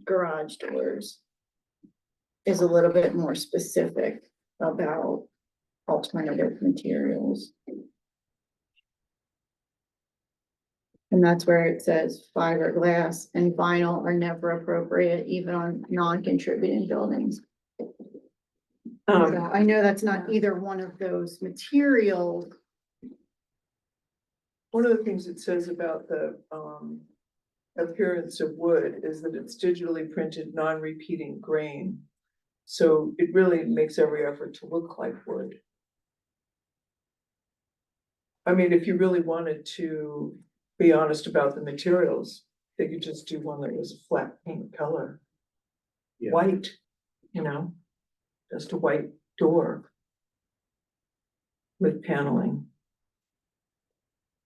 garage doors, is a little bit more specific about alternative materials. And that's where it says fiberglass and vinyl are never appropriate, even on non-contributing buildings. So I know that's not either one of those materials. One of the things it says about the appearance of wood is that it's digitally printed, non-repeating grain. So it really makes every effort to look like wood. I mean, if you really wanted to be honest about the materials, they could just do one that was a flat paint color. Yeah. White, just a white door with paneling.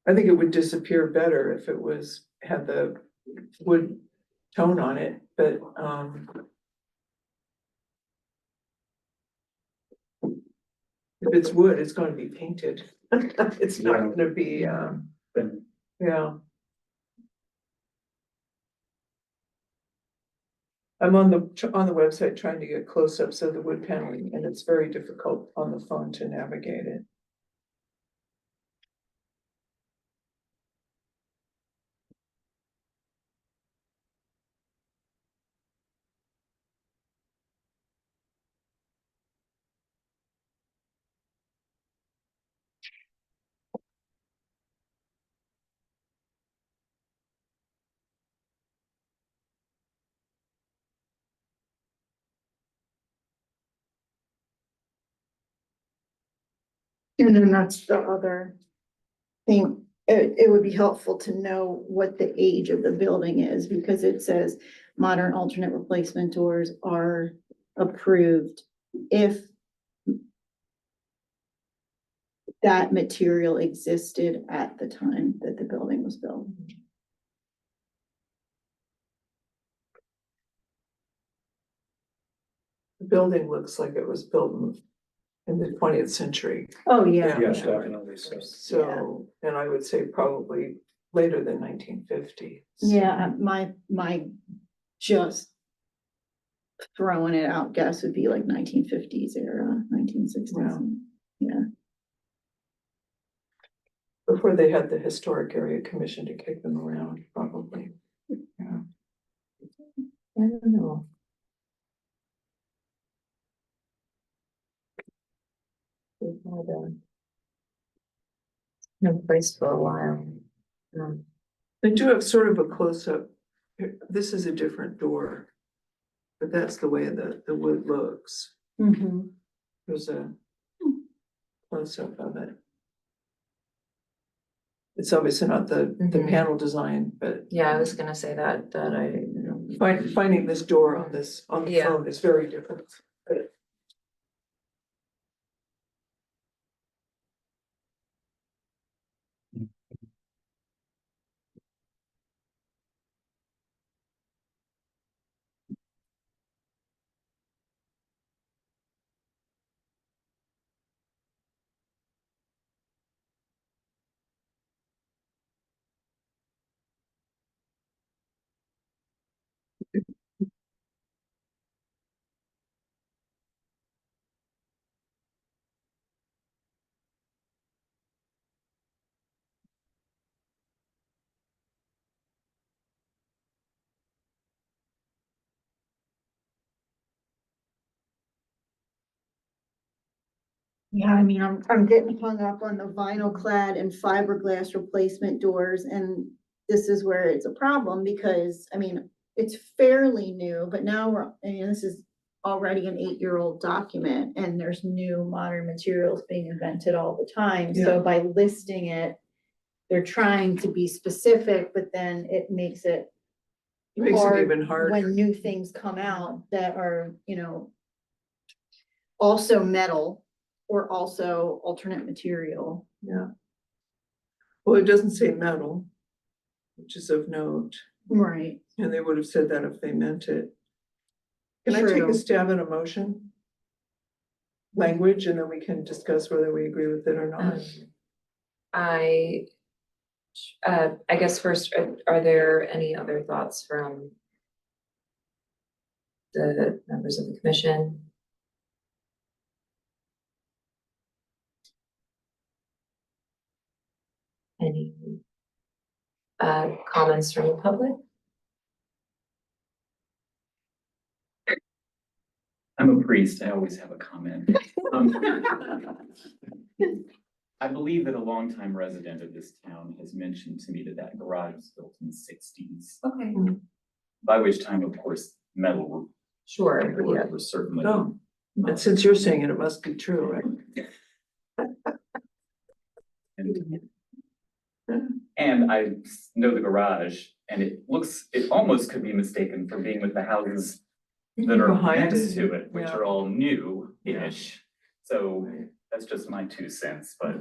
I think it would disappear better if it had the wood tone on it, but if it's wood, it's going to be painted. It's not going to be, Then yeah. I'm on the website trying to get close-ups of the wood paneling, and it's very difficult on the phone to navigate it. And then that's the other thing. It would be helpful to know what the age of the building is, because it says modern alternate replacement doors are approved if that material existed at the time that the building was built. building looks like it was built in the 20th century. Oh, yeah. Yeah. Yes, definitely, so. So, and I would say probably later than 1950. Yeah, my just throwing it out guess would be like 1950s era, 1960s. Wow. Yeah. Before they had the Historic Area Commission to kick them around, probably. Yeah. I don't know. We've had, no place for a while. They do have sort of a close-up. This is a different door. But that's the way the wood looks. Mm-hmm. There's a close-up of it. It's obviously not the Mhm. panel design, but Yeah, I was gonna say that I. finding this door on the Yeah. phone is very different. Yeah, I mean, I'm getting hung up on the vinyl clad and fiberglass replacement doors, and this is where it's a problem, because, I mean, it's fairly new, but now this is already an 8-year-old document, and there's new modern materials being invented all the time, so Yeah. by listing it, they're trying to be specific, but then it makes it Makes it hard even harder. when new things come out that are, also metal or also alternate material. Yeah. Well, it doesn't say metal, which is of note, Right. and they would have said that if they meant it. Can I take True. a stab at a motion? Language, and then we can discuss whether we agree with it or not. I guess first, are there any other thoughts from the members of the commission? Any comments from the public? I'm a priest, I always have a comment. I believe that a longtime resident of this town has mentioned to me that that garage was built in the 60s, Okay. by which time, of course, metal Sure, yeah. doors were certainly. Oh, and since you're saying it, it must be true, right? And I know the garage, and it almost could be mistaken for being with the houses that are Behind next it, to it, which yeah. are all new-ish. So that's just my 2 cents, but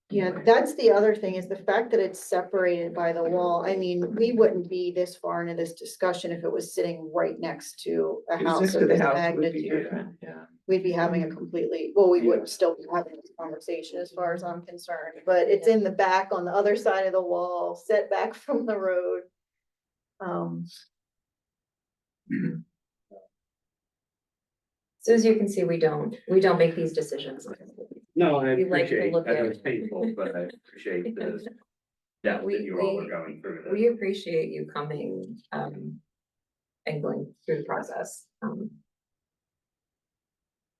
Yeah, that's the other thing, is the fact that it's separated by the wall. I mean, we wouldn't be this far into this discussion if it was sitting right next to a It's house next to of the this house, it would be magnitude. different, yeah. We'd be having a completely, well, we would still be having this conversation as far as I'm concerned, but it's in the back on the other side of the wall, set back from the road. So as you can see, we don't make these decisions. No, I We like to appreciate, look I know at- it's painful, but I appreciate the depth We- that you all we- are going through this. We appreciate you coming, and going through the process.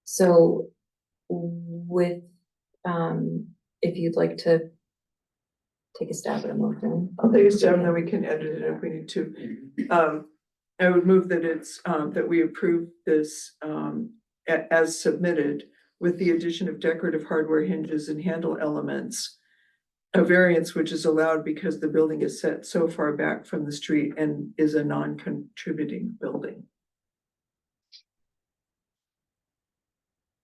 So with, if you'd like to take a stab at a motion. I'll take a stab and then we can edit it if we need to. I would move that that we approve this, as submitted with the addition of decorative hardware hinges and handle elements. A variance which is allowed because the building is set so far back from the street and is a non-contributing building.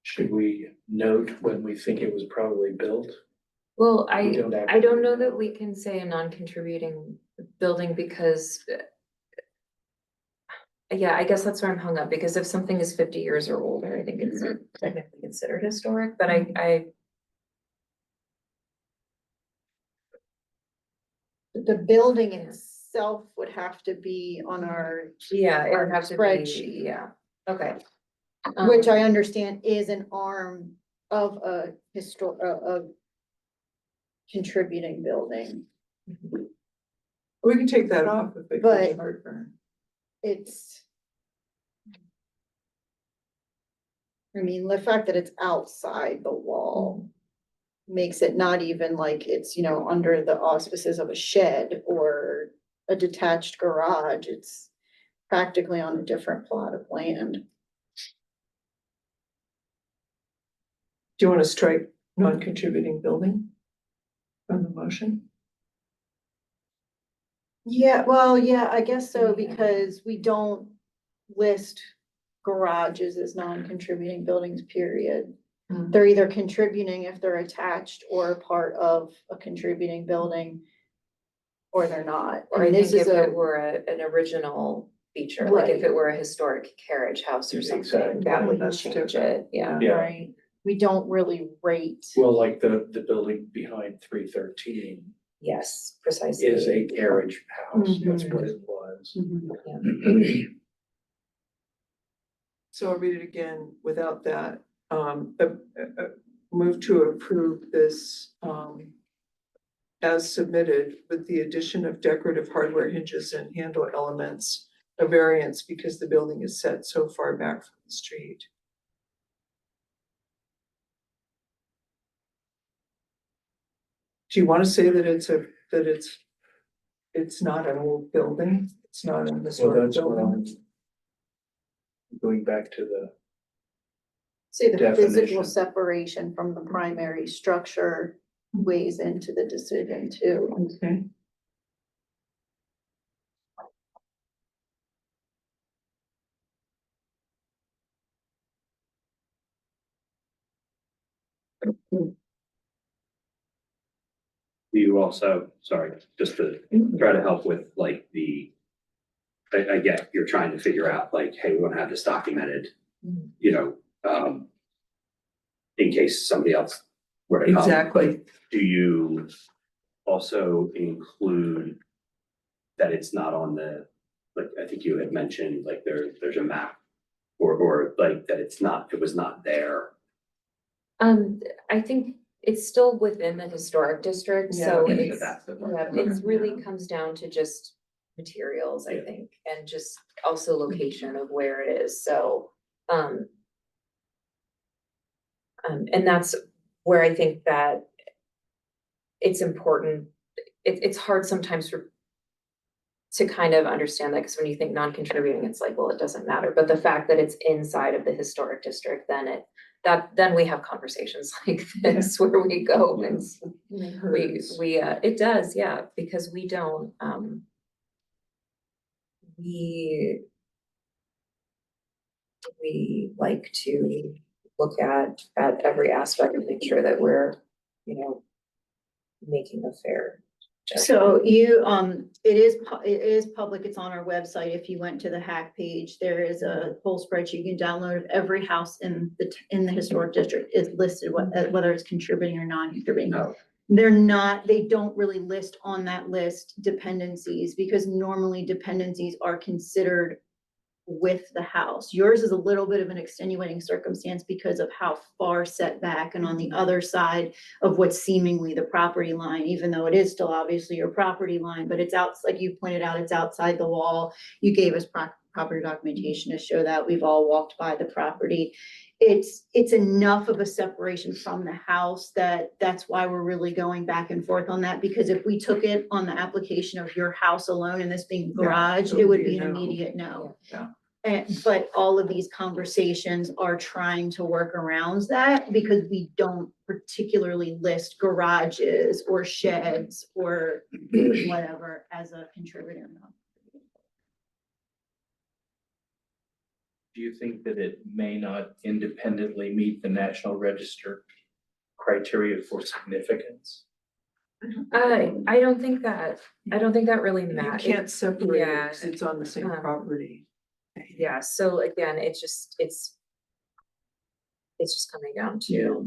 Should we note when we think it was probably built? Well, We don't I don't know actually that we can say a non-contributing building because yeah, I guess that's where I'm hung up, because if something is 50 years or older, I think it's technically considered historic, but I, The building itself would have to be on our, yeah, it would have to be, Spreadsheet. yeah, okay. which I Um, understand is an arm of a contributing building. We can take that off if it gives But- you heartburn. It's. I mean, the fact that it's outside the wall makes it not even like it's, under the auspices of a shed or a detached garage. It's practically on a different plot of land. Do you want to strike non-contributing building from the motion? Yeah, well, yeah, I guess so, Yeah. because we don't list garages as non-contributing buildings, period. Hmm. They're either contributing if they're attached or part of a contributing building, or they're not. Or I And this think is if a, it were an original feature, like if Right. it were a historic carriage house or something, Exactly. that would That's change different. it, yeah. Yeah. right, we don't really rate. Well, like the building behind 313 Yes, precisely. is a carriage house, that's Mhm. what it was. So I'll read it again without that. Move to approve this, as submitted with the addition of decorative hardware hinges and handle elements, a variance because the building is set so far back from the street. Do you want to say that it's not an old building? It's not an So historic that's what I'm building? going back to the, Say the physical Definition. separation from the primary structure weighs into the decision too. Okay. You also, sorry, just to try to help with like I get, you're trying to figure out like, hey, we want to have this documented, Mhm. in case somebody else were to come. Exactly. Do you also include that it's not on the, like, I think you had mentioned, like, there's a map or like that it was not there. I think it's still within the historic district, so Yeah. it's, That's the- yeah, it's really comes down to just materials, I Yeah. think, and just also location of where it is, so, and that's where I think that it's important, it's hard sometimes to kind of understand that, because when you think non-contributing, it's like, well, it doesn't matter, but the fact that it's inside of the historic district, then we have conversations like this where we go and It hurts. it does, yeah, because we don't, we like to look at every aspect and make sure that we're, making a fair judgment. So it is public, it's on our website. If you went to the hack page, there is a whole spreadsheet you can download of every house in the historic district is listed, whether it's contributing or non-contributing. No. They don't really list on that list dependencies, because normally dependencies are considered with the house. Yours is a little bit of an extenuating circumstance because of how far set back and on the other side of what's seemingly the property line, even though it is still obviously your property line, but it's out, like you pointed out, it's outside the wall. You gave us property documentation to show that. We've all walked by the property. It's enough of a separation from the house that's why we're really going back and forth on that, because if we took it on the application of your house alone and this being Yeah, garage, it it would would be be a an no. immediate no. Yeah. But all of these conversations are trying to work around that, because we don't particularly list garages or sheds or whatever as a contributor. do you think that it may not independently meet the National Register criteria for significance? I don't think that really You matters. can't separate it Yeah. because it's on the same Um, property. Yeah, so again, it's just coming down to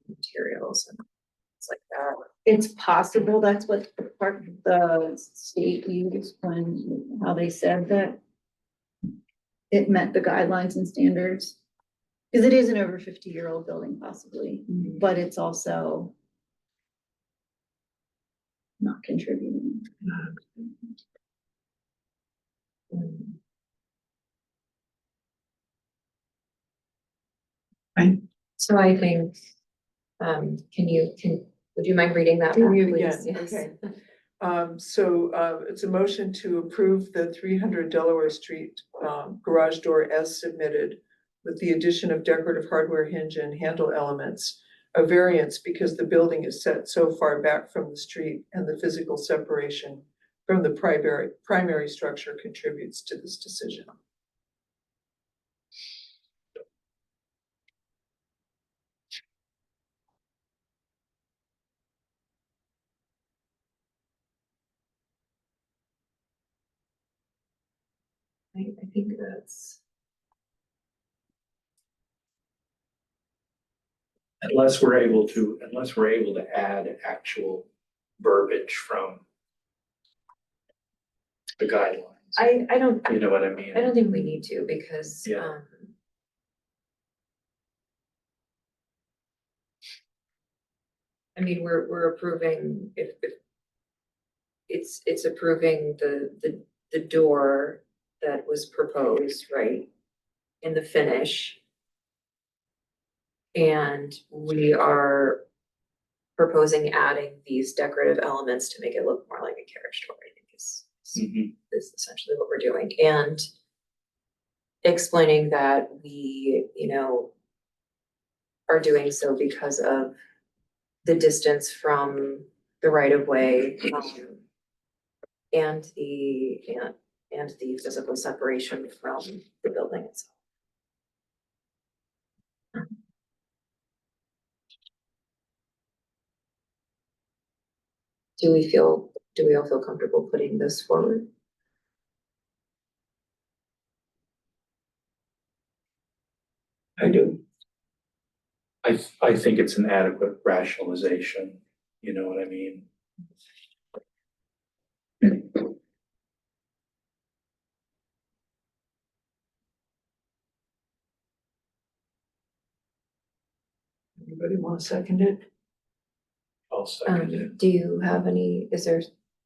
materials and things like that. It's possible that's what the part, the state used when, how they said that it met the guidelines and standards. Cause it is an over 50-year-old building possibly, but it's also not contributing. So I think, would you mind reading that? Can back, you- please? yeah, Yes. okay. It's a motion to approve the 300 Delaware Street, garage door as submitted with the addition of decorative hardware hinge and handle elements. A variance because the building is set so far back from the street and the physical separation from the primary structure contributes to this decision. I think that's. Unless we're able to add actual verbiage from the guidelines. I don't, You know what I mean? I don't think we need to because, Yeah. I mean, we're approving if it's approving the door that was proposed, right? In the finish. And we are proposing adding these decorative elements to make it look more like a carriage door, I think Mhm. is essentially what we're doing. And explaining that we, are doing so because of the distance from the right of way, and the physical separation from the building itself. Do we all feel comfortable putting this forward? I do. I think it's an adequate rationalization, you know what I mean? Anybody want to second it? I'll second it. Do you have is there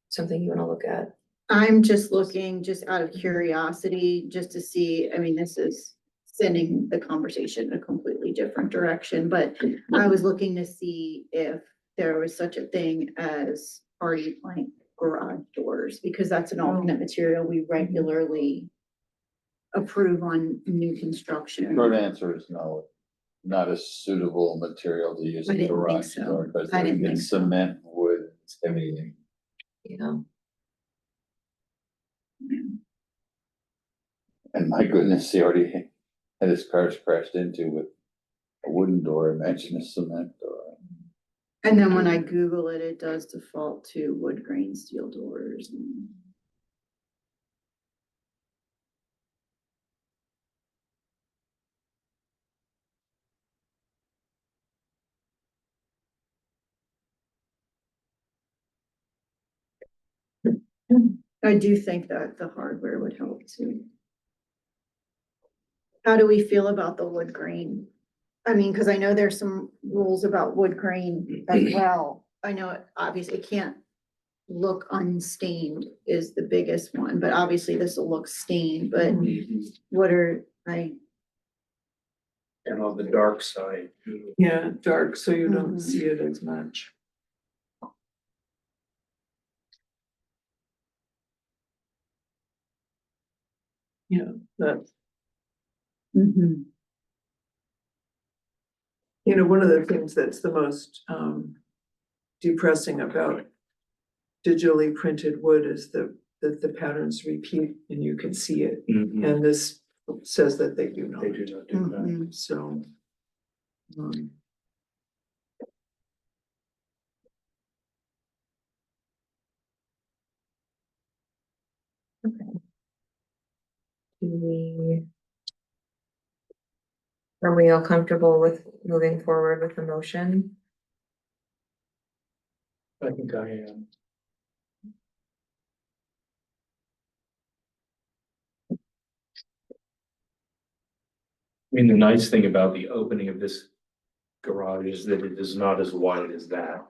something you wanna look at? I'm just looking, just out of curiosity, just to see, I mean, this is sending the conversation in a completely different direction, but I was looking to see if there was such a thing as hardy plank garage doors, because that's an alternate material we regularly approve on new construction. Short answer is no, not a suitable material to use I in didn't think garage so. door, because I didn't think it's so. cement, wood, it's everything. And my goodness, he already had his cars crashed into with a wooden door, imagine a cement door. And then when I Google it, it does default to wood grain steel doors. I do think that the hardware would help too. How do we feel about the wood grain? I mean, cause I know there's some rules about wood grain as well. I know it obviously it can't look unstained is the biggest one, but obviously this will look stained, but what are, And on the dark side, too. Yeah, dark, so you don't Mhm. see it as much. Yeah, that, one of the things that's the most depressing about digitally printed wood is that the patterns repeat and you can see it. Mhm. And this says that they do not. They do not do that. Mhm. So. um, Are we all comfortable with moving forward with the motion? I think I am. I mean, the nice thing about the opening of this garage is that it is not as wide as that.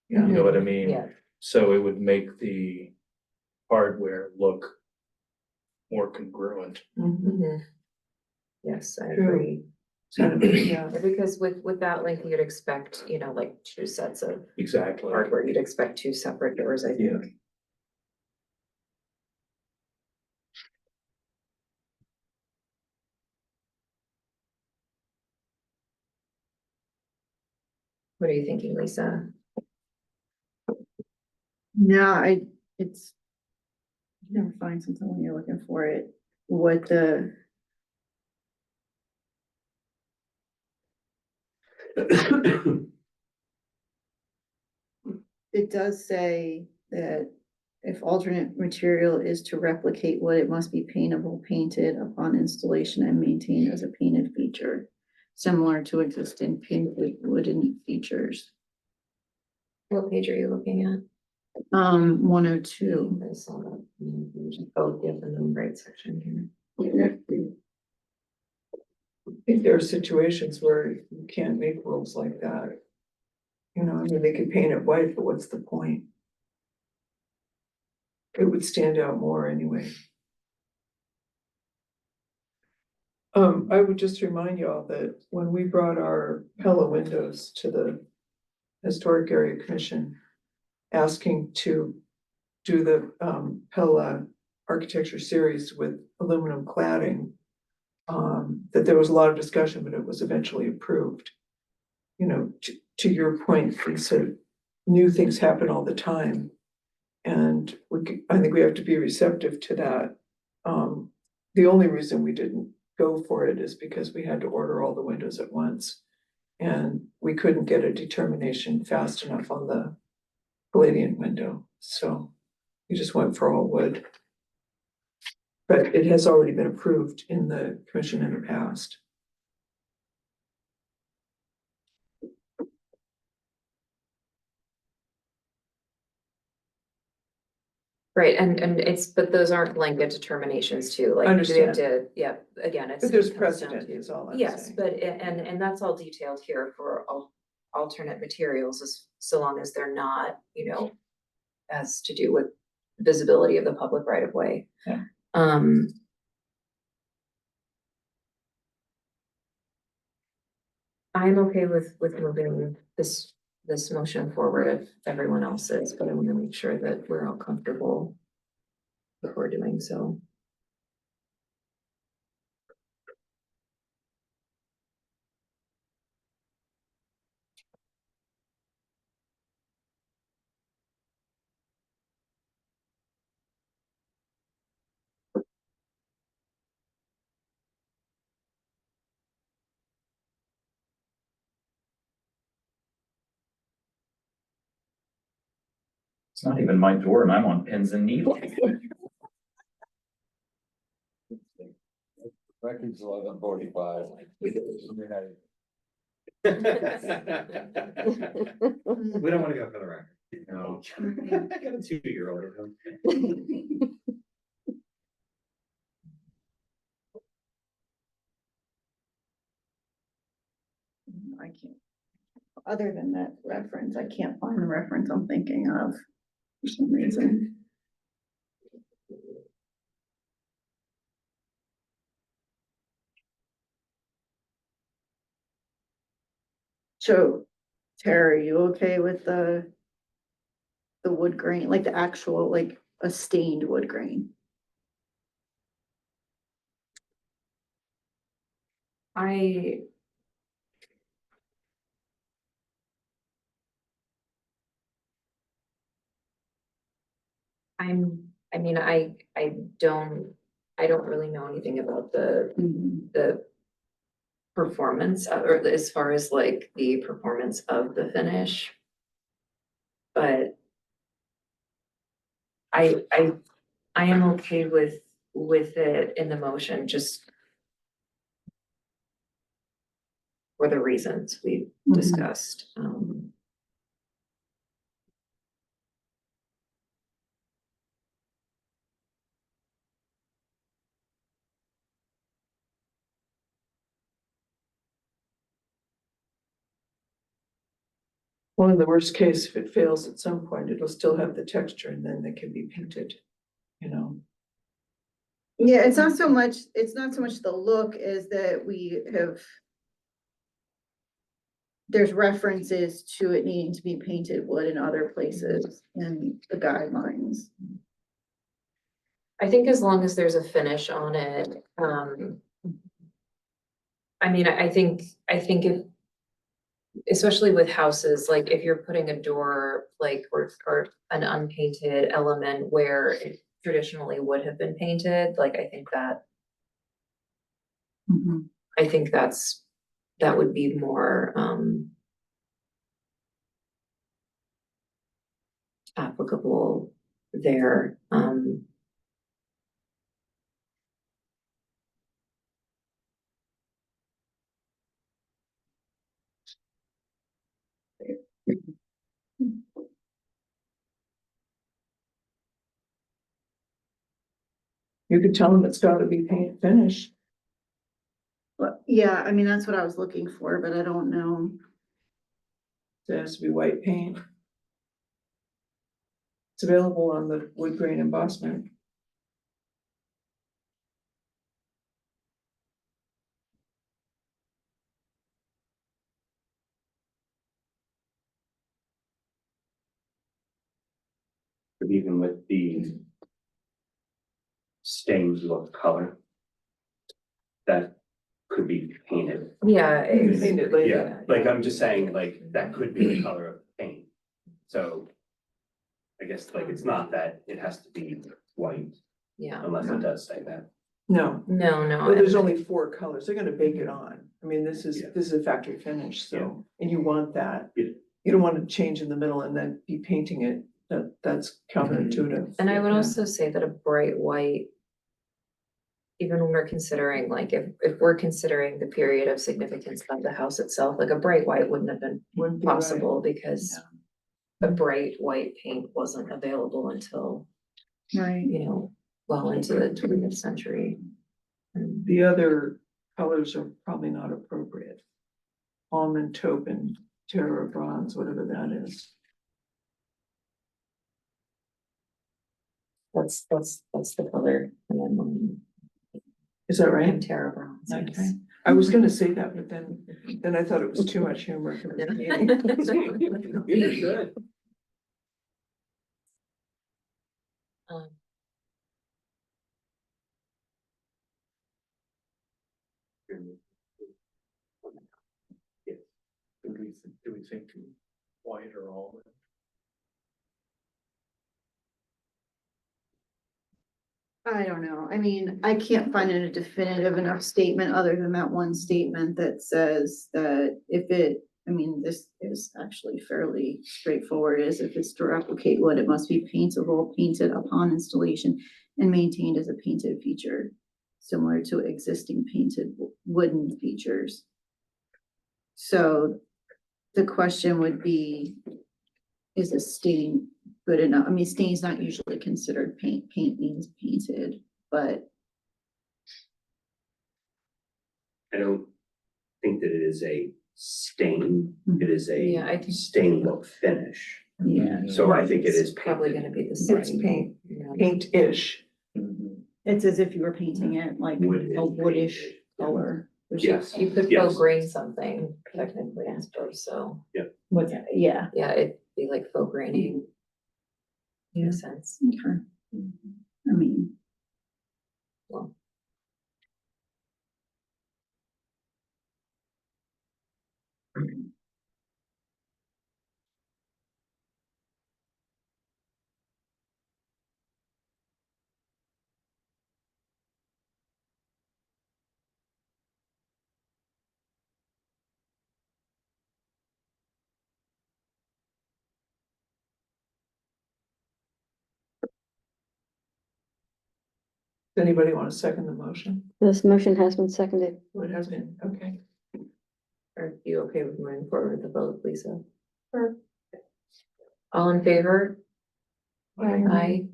You know what I mean? Yeah. So it would make the hardware look more congruent. Mhm. Yes, I True. agree. Yeah, Because with that length, you'd expect, you know, like two sets of Exactly. hardware, you'd expect two separate doors, I Yeah. think. What are you thinking, Lisa? Yeah, it's. You never find something when you're looking for it, what the. It does say that if alternate material is to replicate wood, it must be paintable, painted upon installation and maintained as a painted feature. Similar to existing painted wooden features. What page are you looking at? 102. I saw that. Oh, yeah, the numbered section here. I think there are situations where you can't make rules like that. You know, I mean, they could paint it white, but what's the point? It would stand out more anyway. I would just remind y'all that when we brought our Pella windows to the Historic Area Commission, asking to do the Pella architecture series with aluminum cladding, that there was a lot of discussion, but it was eventually approved. You know, to your point, Lisa, new things happen all the time. And I think we have to be receptive to that. The only reason we didn't go for it is because we had to order all the windows at once. And we couldn't get a determination fast enough on the Palladian window, so we just went for all wood. But it has already been approved in the commission in the past. Right, and but those aren't blanket determinations too, like, do we have Understand. to, yeah, again, it's. But there's it comes down precedent to- is all I'm Yes, saying. but, and that's all detailed here for alternate materials, so long as they're not, you know, has to do with visibility of the public right of way. Yeah. I'm okay with moving this motion forward if everyone else is, but I want to make sure that we're all comfortable before doing so. It's not even my door and I'm on pins and needles. Record's 11:45. We don't wanna go for the record. No. I got a 2-year-old at home. I can't. Other than that reference, I can't find the reference I'm thinking of for some reason. So, Tara, are you okay with the wood grain, like the actual, like a stained wood grain? I mean, I don't really know anything about the performance, or as far as like the performance of the finish. But I am okay with with it in the motion, just for the reasons we discussed. Well, in the worst case, if it fails at some point, it'll still have the texture and then they can be painted, you know. Yeah, it's not so much the look as that we have. There's references to it needing to be painted wood in other places in the guidelines. I think as long as there's a finish on it, I mean, I think if, especially with houses, like if you're putting a door, like, or an unpainted element where it traditionally would have been painted, like, I think that would be more, applicable there, You could tell them it's gotta be paint finished. But yeah, I mean, that's what I was looking for, but I don't know. It has to be white paint. It's available on the wood grain embossment. But even with the stained look color, that could be painted. yeah. You can it's- paint it later. Yeah, like I'm just saying, like, that could be the color of paint. So I guess like it's not that it has to be white Yeah, unless it does say that. No, no, well, there's and- only 4 colors. They're gonna bake it on. I mean, this is a factory finish, so, and you want that. Yeah. You don't want to change in the middle and then be painting it. That's counterintuitive. And I would Yeah. also say that a bright white, even when we're considering, like, if we're considering the period of significance of the house itself, like a bright white wouldn't have been Wouldn't be right. possible because a bright white paint wasn't available until, Right. you know, well into the 20th century. The other colors are probably not appropriate. Almond taupe and terra bronze, whatever that is. That's the color. And then, Is that right? Terra bronze, yes. Okay. I was gonna say that, but then I thought it was too much humor. for the meeting. You're good. Um, Do we think white or almond? I don't know. I mean, I can't find a definitive enough statement other than that one statement that says that if it, I mean, this is actually fairly straightforward, is if it's to replicate wood, it must be paintable, painted upon installation and maintained as a painted feature, similar to existing painted wooden features. So the question would be, is a stain good enough? I mean, stain's not usually considered paint. Paint means painted, but I don't think that it is a stain, it is Yeah, I a think- stain look finish. yeah, So I think it is Probably painted. gonna be the same. It's paint, Yeah. paint-ish. it's as if you were painting it like Wood a is woodish painted. color. Yes, You could Yes. faux grain something technically, I suppose, so, With, yeah. yeah, it'd be like faux graining. In Yeah. a sense, Okay. I mean, well. Does anybody want to second the motion? This motion has been seconded. Oh, it has been, okay. Are you okay with moving forward with the vote, Lisa? Sure. All in favor? Aye.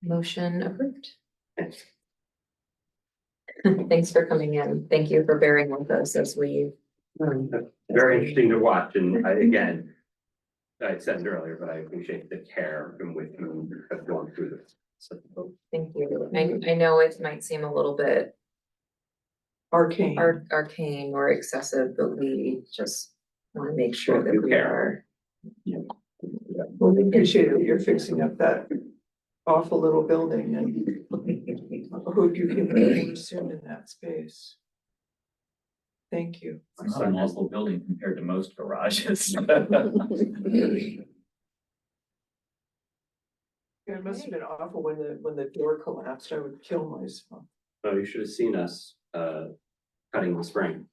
Motion approved. Thanks for coming in. Thank you for bearing with us as we. Very interesting to watch, and I, again, I said it earlier, but I appreciate the care in which you have gone through this. So, Thank you. I know it might seem a little bit Arcane. arcane or excessive, but we just want to make sure that You we care. are. Well, we appreciate that you're fixing up that awful little building and I hope you can be more soon in that space. Thank you. It's not a muzzle building compared to most garages. It must have been awful when the door collapsed. I would kill myself. Oh, you should have seen us, cutting the spring,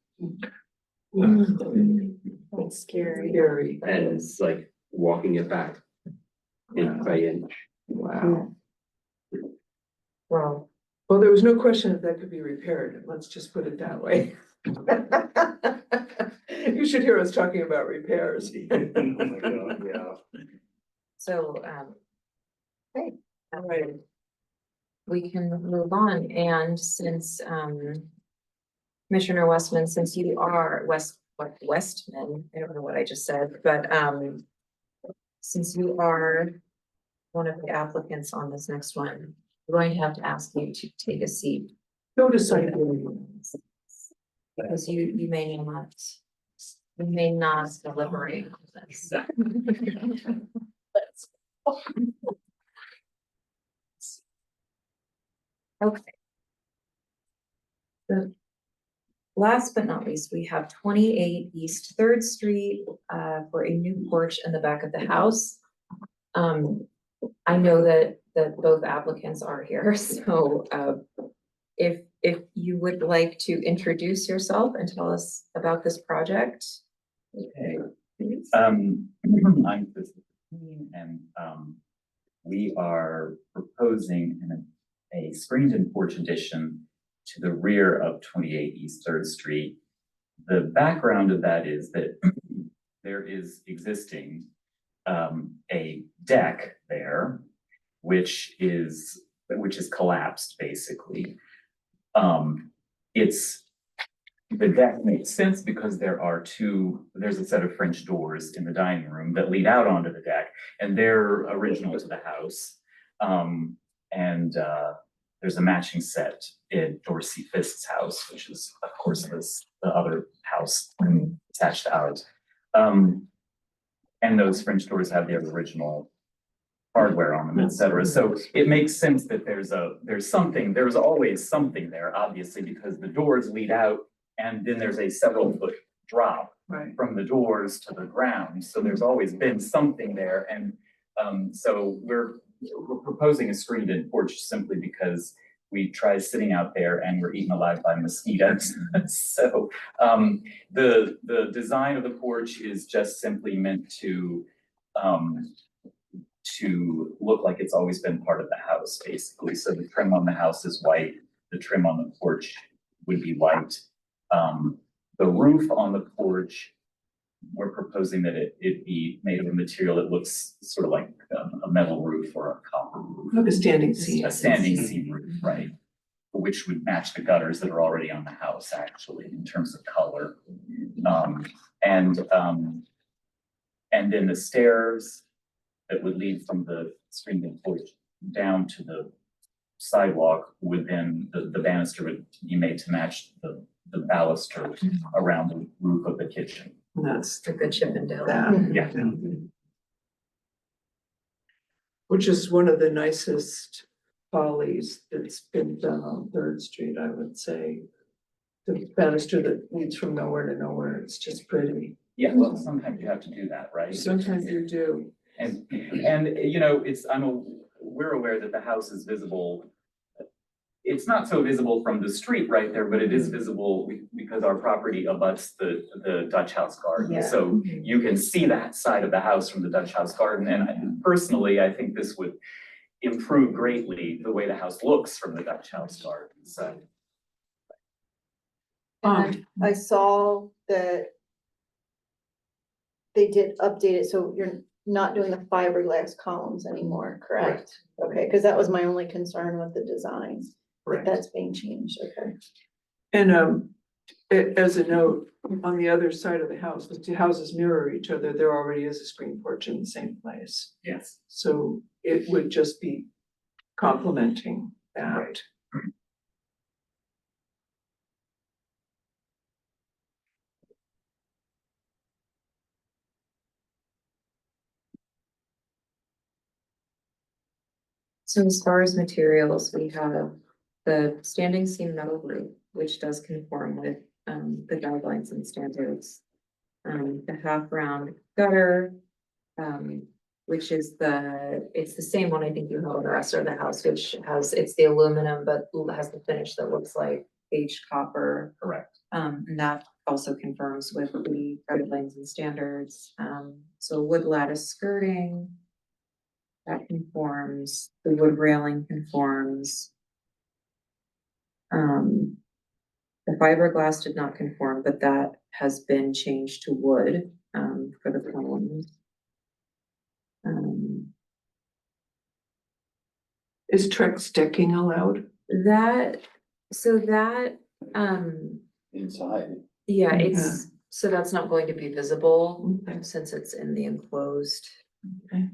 That's scary. Scary. and it's like walking it back inch by inch. Wow. Well, Well, there was no question that that could be repaired. Let's just put it that way. You should hear us talking about repairs. so, okay, All right. we can move on, and since, Commissioner Westman, since you are Westman, I don't know what I just said, but, since you are one of the applicants on this next one, we're going to have to ask you to take a seat. Go to site. Because you may not deliberate on this. Okay. The last but not least, we have 28 East Third Street for a new porch in the back of the house. I know that both applicants are here, so if you would like to introduce yourself and tell us about this project. Okay. I'm Chris Keane, and we are proposing a screened-in porch addition to the rear of 28 East Third Street. The background of that is that there is existing a deck there, which is collapsed basically. The deck makes sense because there's a set of French doors in the dining room that lead out onto the deck, and they're original to the house. There's a matching set in Dorsey Fisk's house, which is, of course, the other house attached to ours. And those French doors have their original hardware on them, et cetera. So it makes sense that there's always something there, obviously, because the doors lead out and then there's a several foot drop Right. from the doors to the ground. So there's always been something there. And so we're proposing a screened-in porch simply because we tried sitting out there and we're eaten alive by mosquitoes. So the design of the porch is just simply meant to look like it's always been part of the house, basically. So the trim on the house is white, the trim on the porch would be white. The roof on the porch, we're proposing that it be made of a material that looks sort of like a metal roof or a copper roof. Like a standing seam. A standing seam roof, right? Which would match the gutters that are already on the house, actually, in terms of color. And then the stairs that would lead from the screened-in porch down to the sidewalk would then, the banister would be made to match the baluster around the roof of the kitchen. That's A good chip and dale. that. Yeah. Which is one of the nicest follies that's been done on Third Street, I would say. The banister that leads from nowhere to nowhere, it's just pretty. Yeah, well, sometimes you have to do that, right? Sometimes you do. And you know, we're aware that the house is visible. It's not so visible from the street right there, but it is visible because our property abuts the Dutch House Garden. Yeah. So you can see that side of the house from the Dutch House Garden. And personally, I think this would improve greatly the way the house looks from the Dutch house garden, so. I saw that they did update it, so you're not doing the fiberglass columns anymore, correct? Okay, because that was my only concern with the designs, that Correct. that's being changed, okay. And, as a note, on the other side of the house, the two houses mirror each other, there already is a screen porch in the same place. Yes. So it would just be complementing that. So as far as materials, we have the standing seam metal roof, which does conform with the guidelines and standards. The half round gutter, which is it's the same one I think you have on the rest of the house, which it's the aluminum, but has the finish that looks like aged copper. Correct. And that also confirms with the guidelines and standards. So wood lattice skirting. That conforms, the wood railing conforms. The fiberglass did not conform, but that has been changed to wood, for the columns. Is Trex decking allowed? So that, Inside, yeah, so that's not going to be visible Okay. since it's in the enclosed. Okay.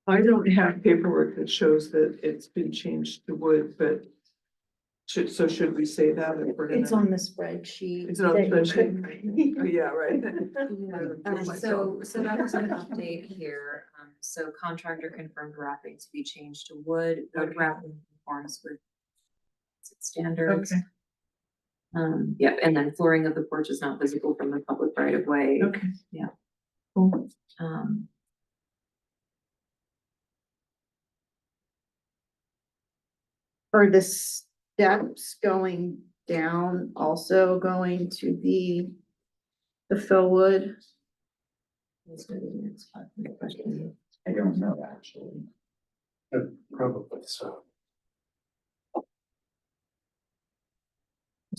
I don't have paperwork that shows that it's been changed to wood, but should we say that if we're gonna? It's on the spreadsheet. Is it on the that you spreadsheet? couldn't- Oh, yeah, right. So that was an update here. So contractor confirmed wrapping to be changed to wood. Wood Okay. wrapping conforms with standards. Okay. Yep, and then flooring of the porch is not visible from the public right of way. Okay. Yeah. Cool. Are the steps going down also going to be the fill wood? That's gonna be the next part of my question. I don't know, actually. Probably so.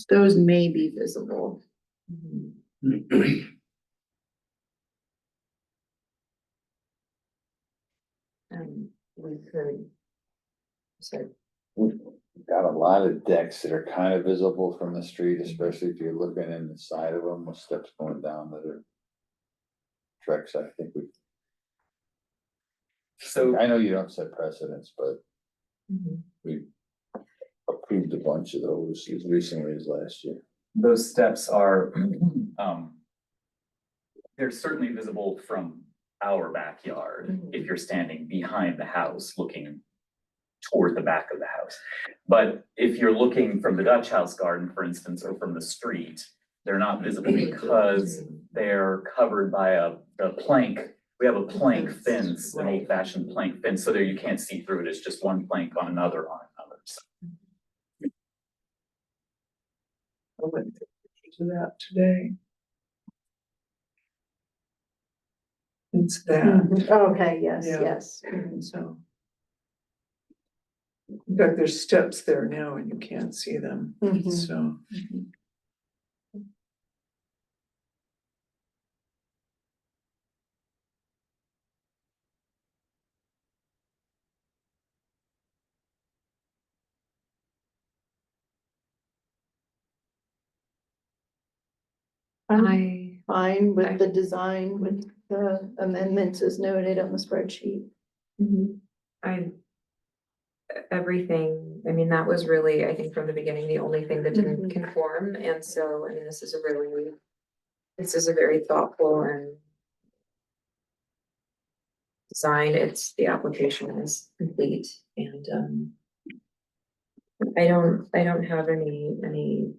Those may be visible. Mhm. We could. So, we've got a lot of decks that are kind of visible from the street, especially if you're looking in the side of them with steps going down that are. Trex, I think So, I know you don't set precedents, but mhm. we approved a bunch of those as recently as last year. those steps are, they're certainly visible from our backyard if you're standing behind the house looking toward the back of the house. But if you're looking from the Dutch house garden, for instance, or from the street, they're not visible because they're covered by a plank. We have a plank fence, an old fashioned plank fence, so there you can't see through it. It's just one plank on another on another. So I went to that today. It's that, Okay, yes, Yeah. yes. so. In fact, there's steps there now and you can't see them, Mhm. so. I, Fine with the design, with the amendments as noted on the spreadsheet. mhm. Everything, I mean, that was really, I think from the beginning, the only thing that didn't conform, and so, I mean, this is a very thoughtful and design, the application is complete, and, I don't have any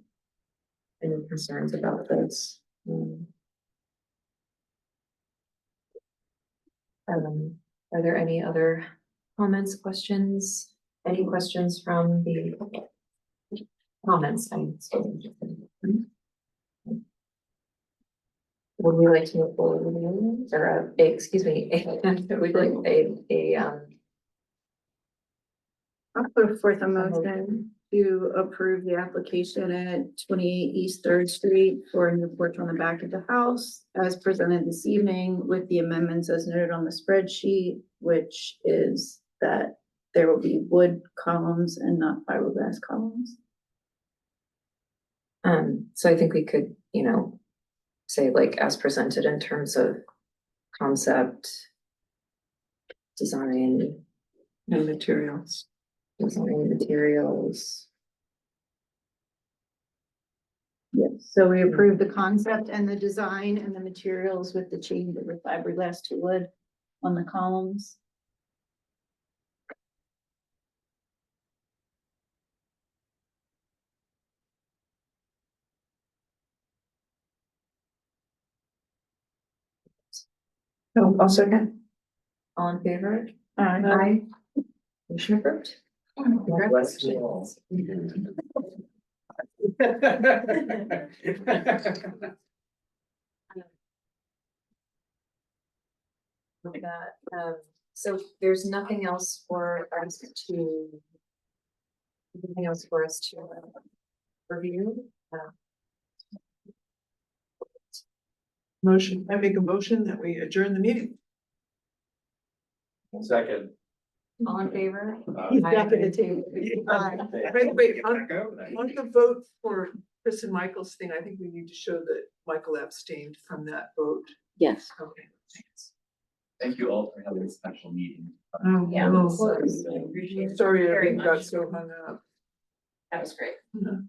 concerns about this. Are there any other comments, questions? Any questions from the comments? Would we like to move forward with the, or, excuse me, we'd like I'll put forth a motion to approve the application at 28 East Third Street for a new porch on the back of the house as presented this evening with the amendments as noted on the spreadsheet, which is that there will be wood columns and not fiberglass columns. so I think we could, you know, say like as presented in terms of concept, design, And materials. design materials. Yes, so we approve the concept and the design and the materials with the change of the fiberglass to wood on the columns. No, I'll second. All in favor? Aye. Motion approved. Congratulations. With that, so there's nothing else for us to. Nothing else for us to review. Motion, I make a motion that we adjourn the meeting. Second. All in favor? He's Aye. back at the table. Aye. Wait, on the vote for Chris and Michael's thing, I think we need to show that Michael abstained from that vote. Yes. Okay, thanks. Thank you all for having a special meeting. Yeah, Oh, of course. Appreciate it sorry, very everything got much. so hung up. That was great. Mhm.